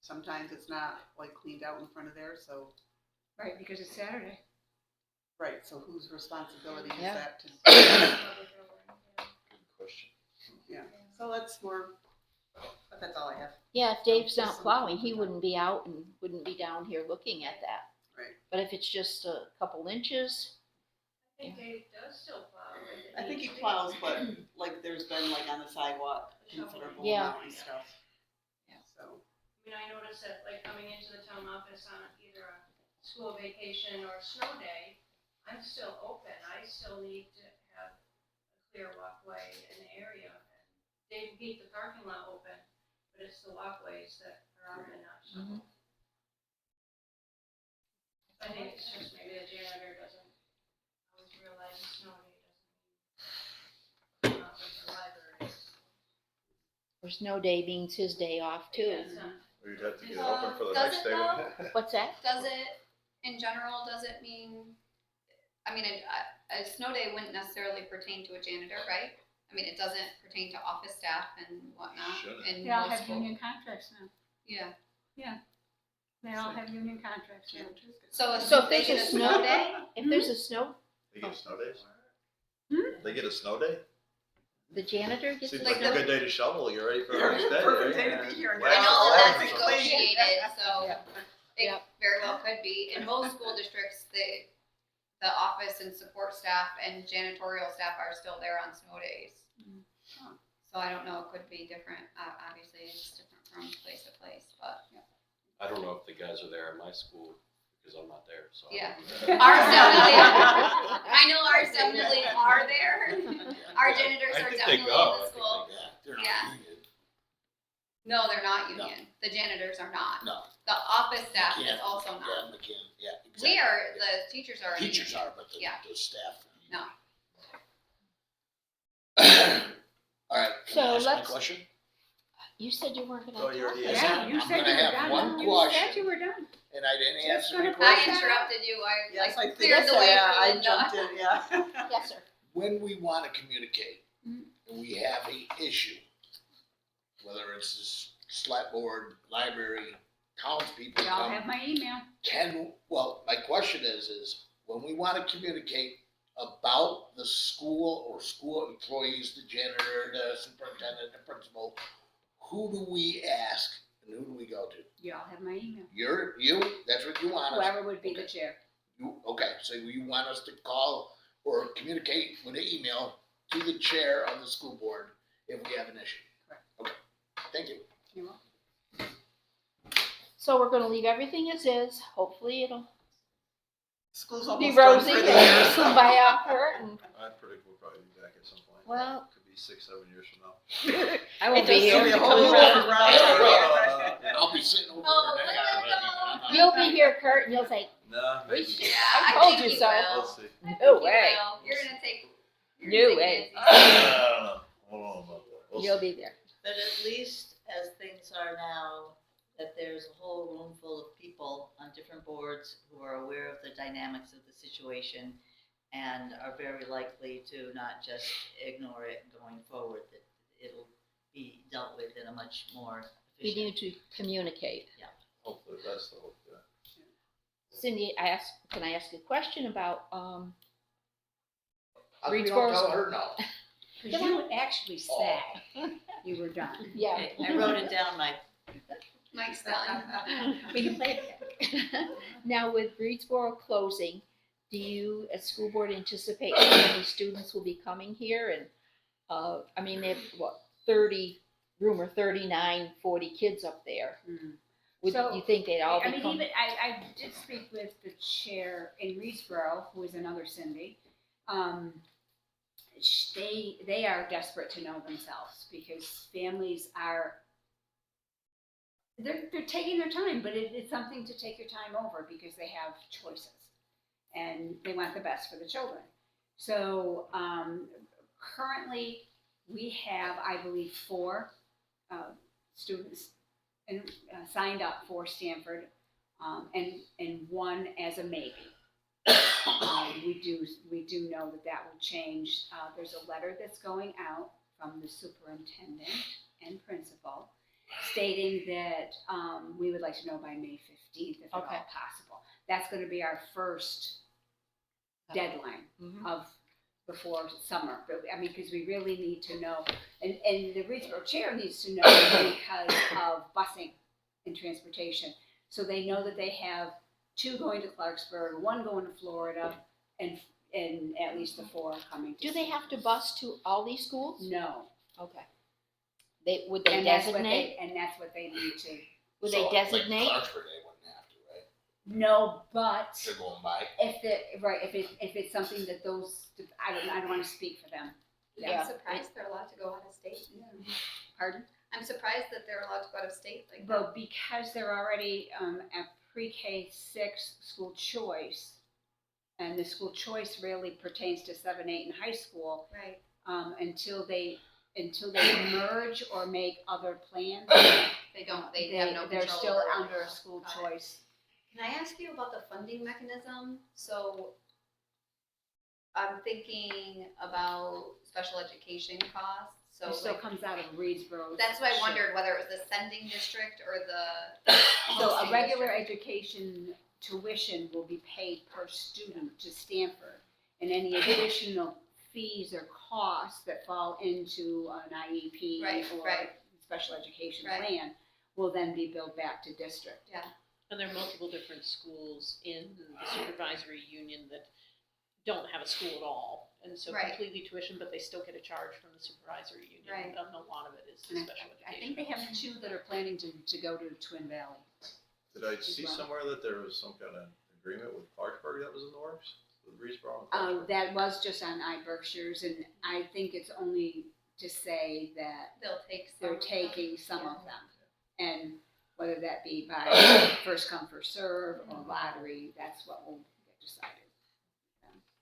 sometimes it's not like cleaned out in front of there, so, Right, because it's Saturday. right, so whose responsibility is Yeah. that to? Good question. Yeah, so that's more, but that's all I have. Yeah, if Dave's not plowing, he wouldn't be out and wouldn't be down here looking at that. Right. But if it's just a couple inches, I think Dave does still plow. Like, I think he plows, but like there's been like on the sidewalk, considerable Yeah. amount and stuff. Yeah. So, I mean, I noticed that like coming into the town office on either a school vacation or a snow day, I'm still open. I still need to have a clear walkway in the area. And they keep the parking lot open, but it's the walkways that are out and not shoveled. I think it's just maybe the janitor doesn't always realize a snow day doesn't mean office or library. or snow day means his day off too. Yeah, it's not- Or you'd have to get it open for the Does next it day. though? wouldn't it? What's that? Does it, in general, does it mean, I mean, a snow day wouldn't necessarily pertain to a janitor, right? I mean, it doesn't pertain to office staff and whatnot. Shouldn't. in They all most have schools. union contracts now. Yeah, They all have union contracts now. so So if they there's get a a snow day, if there's a snow, They get snow days? Hmm? They get a snow day? the janitor gets Seems a like snow. a good day to shovel, you're ready for the next day, Perfect right? day to be here. I know that that's Wow. negotiated, so Yeah. it Yep. very well could be. In most school districts, the office and support staff and janitorial staff are still there on snow days. Mm. So I don't know, it could be different, obviously it's different from place to place, but I don't know if the guys are there at my school because I'm not there, so. Yeah. Ours definitely are. I know ours definitely are there. Our janitors I are think definitely they in go. the school. Yeah, they're not Yeah. union. No, they're not No. union. The janitors are not. No. The office staff is McCann, also Yeah, not. McCann, yeah, exactly. We are, the teachers are. a Teachers union. are, but Yeah. the staff. No. All right, So can I ask my let's- question? You said you weren't Oh, gonna you talk. already Yes, asked. Yeah, you I'm said gonna you were have done. one You question. said you were done. And I didn't Just answer gonna the put I question. interrupted you. I Yes, I think, cleared the way yeah, for I Linda. jumped in, yeah. Yes, sir. When we wanna communicate, Mhm. and we have a issue, whether it's the select board, library, townspeople Y'all come, have my email. my question is when we wanna communicate about the school or school employees, the janitor, the superintendent, the principal, who do we ask and who do we go to? Y'all have my email. That's what you want us, Whoever would be the Okay. chair. okay, so you want us to call or communicate with an email to the chair of the school board if we have an issue? Correct. Okay, thank you. You're welcome. So we're gonna leave everything as is. Hopefully it'll School's be almost done rosy for the year, so. by after and, I predict we'll probably be back at some point. Well- Could be 6-7 years from now. I won't be It'll here. be a to whole come new around. round. I'll be sitting over Oh, there. well, You'll be here, Kurt, and you'll say, Nah, We maybe. should- Yeah, I I told think you you so. will. We'll see. I think No you way. will. You're gonna take. No You're gonna way. take it I easy. don't know. I don't know about that. We'll you'll see. be there. But at least as things are now, that there's a whole room full of people on different boards who are aware of the dynamics of the situation and are very likely to not just ignore it going forward, that it'll be dealt with in a much more We efficient. need to communicate. Hopefully, that's the hope, yeah. Cindy, can I ask you a question about, How come you Reedsboro's- don't tell her no? Because you actually said you were done. yeah. Okay, I wrote it down, Mike. Mike's done. We can play it back. Now with Reedsboro closing, do you, as school board, anticipate how many students will be coming here? And, I mean, they have, what, 39, 40 kids up there. Mhm. Would So, you think they'd all I be mean, coming? even, I did speak with the chair in Reedsboro, who is another Cindy. They are desperate to know themselves because families are they're taking their time, but it's something to take your time over because they have choices. And they want the best for the children. So, currently, we have, I believe, 4 students signed up for Stamford, and 1 as a maybe. We do know that will change. There's a letter that's going out from the superintendent and principal stating that we would like to know by May 15th if at all possible. That's going to be our first deadline of before summer. I mean, because we really need to know, and the Reedsboro chair needs to know because of busing and transportation. So they know that they have 2 going to Clarksburg, 1 going to Florida, and at least the 4 coming to. Do they have to bus to all these schools? No. Okay. Would they And designate? that's what they need to. Would So, they like designate? Clarksburg, they wouldn't have to, right? No, but They're going by. if it's something that those, I don't want to speak for them. Yeah. I'm surprised they're allowed to go out of state. Pardon? I'm surprised that they're allowed to go out of state like that. Well, because they're already at pre-K-6 school choice, and the school choice really pertains to 7, 8, and high school. Right. Until they merge or make other plans, They don't, they have no control. they're still over it. under a school Got it. choice. Can I ask you about the funding mechanism? So I'm thinking about special education costs, so It still like, comes out of Reedsboro. that's why I wondered whether it was the sending district or the So a hosting regular district. education tuition will be paid per student to Stanford, and any additional fees or costs that fall into an IEP Right, or right. special education Right. plan will then be billed back to district. And there are multiple different schools in the supervisory union that don't have a school at all. And so Right. completely tuition, but they still get a charge from the supervisory union. Right. And a lot of it is And special I education. think they have 2 that are planning to go to Twin Valley. Did I see well. somewhere that there was some kind of agreement with Clarksburg that was in the works? With Reedsboro and Clarksburg? That was just on iBerkshires, and I think it's only to say that They'll take some. they're of them. taking some of them. And whether that be by first come, first serve or lottery, that's what will get decided.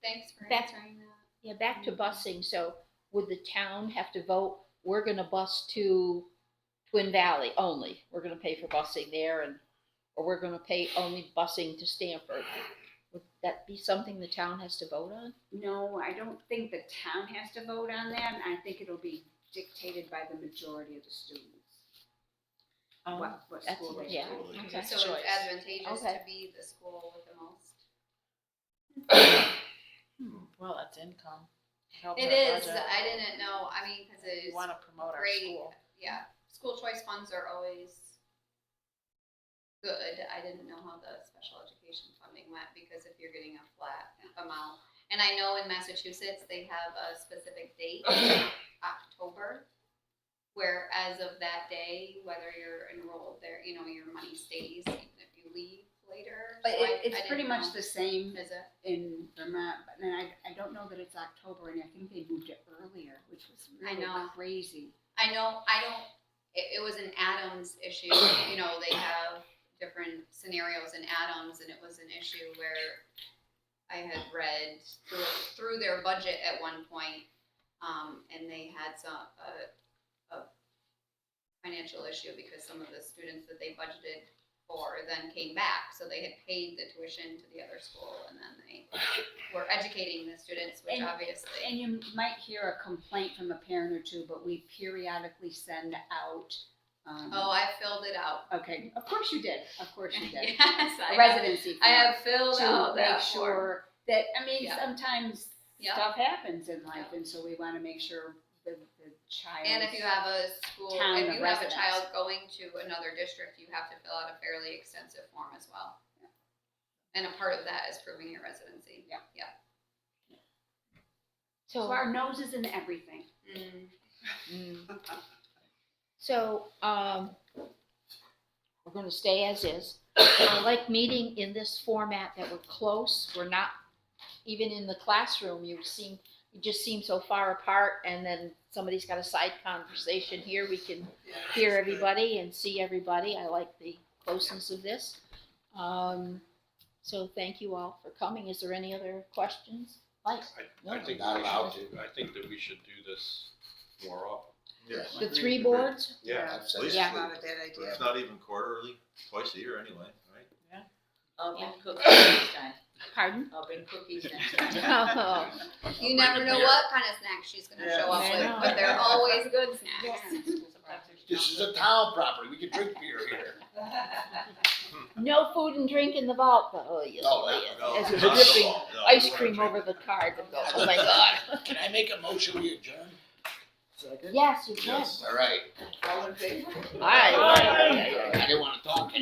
Thanks for That's- answering that. Yeah, back to busing. So would the town have to vote, we're gonna bus to Twin Valley only? We're gonna pay for busing there or we're gonna pay only busing to Stamford? Would that be something the town has to vote on? No, I don't think the town has to vote on that. I think it'll be dictated by the majority of the students. What that's- school they yeah. go to. Okay. So Choice. it's advantageous Okay. to be the school with the most. Well, that's income. Helps It our is, budget. I didn't know, I mean, cause We it's wanna promote our great, school. yeah, school choice funds are always good. I didn't know how the special education funding went, because if you're getting a flat amount, and I know in Massachusetts, they have a specific date, October, where as of that day, whether you're enrolled there, you know, your money stays even if you leave later. But So I it's didn't pretty much know. the same Is it? in Vermont, but then I don't know that it's October, and I think they moved it earlier, which was I really know. crazy. I know, it was an Adams issue, you know, they have different scenarios in Adams, and it was an issue where I had read through their budget at one point, and they had a financial issue because some of the students that they budgeted for then came back, so they had paid the tuition to the other school, and then they were educating the students, which And obviously. you might hear a complaint from a parent or 2, but we periodically send out. Oh, I filled it out. Okay, of course you did, of course you did. Yes, A residency I form have filled to out make that form. sure that, I mean, Yeah. sometimes Yeah. stuff happens in life, and so we wanna make sure the child. And if you have a school, town if of you have a residence. child going to another district, you have to fill out a fairly extensive form as well. And a part of that is proving your residency. Yeah. Yeah. So So, our nose is in everything. so, we're gonna stay as is. I like meeting in this format that we're close, we're not, even in the classroom, you seem we just seem so far apart, and then somebody's got a side conversation here, we can hear everybody and see everybody. I like the closeness of this. So thank you all for coming. Is there any other questions? Mike? I think Not allowed to. I think that we should do this more often. Yes. The 3 boards? Yeah. I've said At least that. It's not a bad idea. It's not even quarterly, twice a year anyway, right? I'll bring cookies next time. Pardon? I'll bring cookies next time. Oh, You never know what kind of snacks she's gonna show up I with, know. but they're always good snacks. This is a town property, we can drink beer here. no food and drink in the vault, though. Oh, yes, No, yes. no, As you're not at dripping all. No, ice you wanna cream drink over the card and go, oh my God. Can I make a motion we adjourn? Second? Yes, you can. Yes. All right. All in favor? All right. I didn't wanna talk.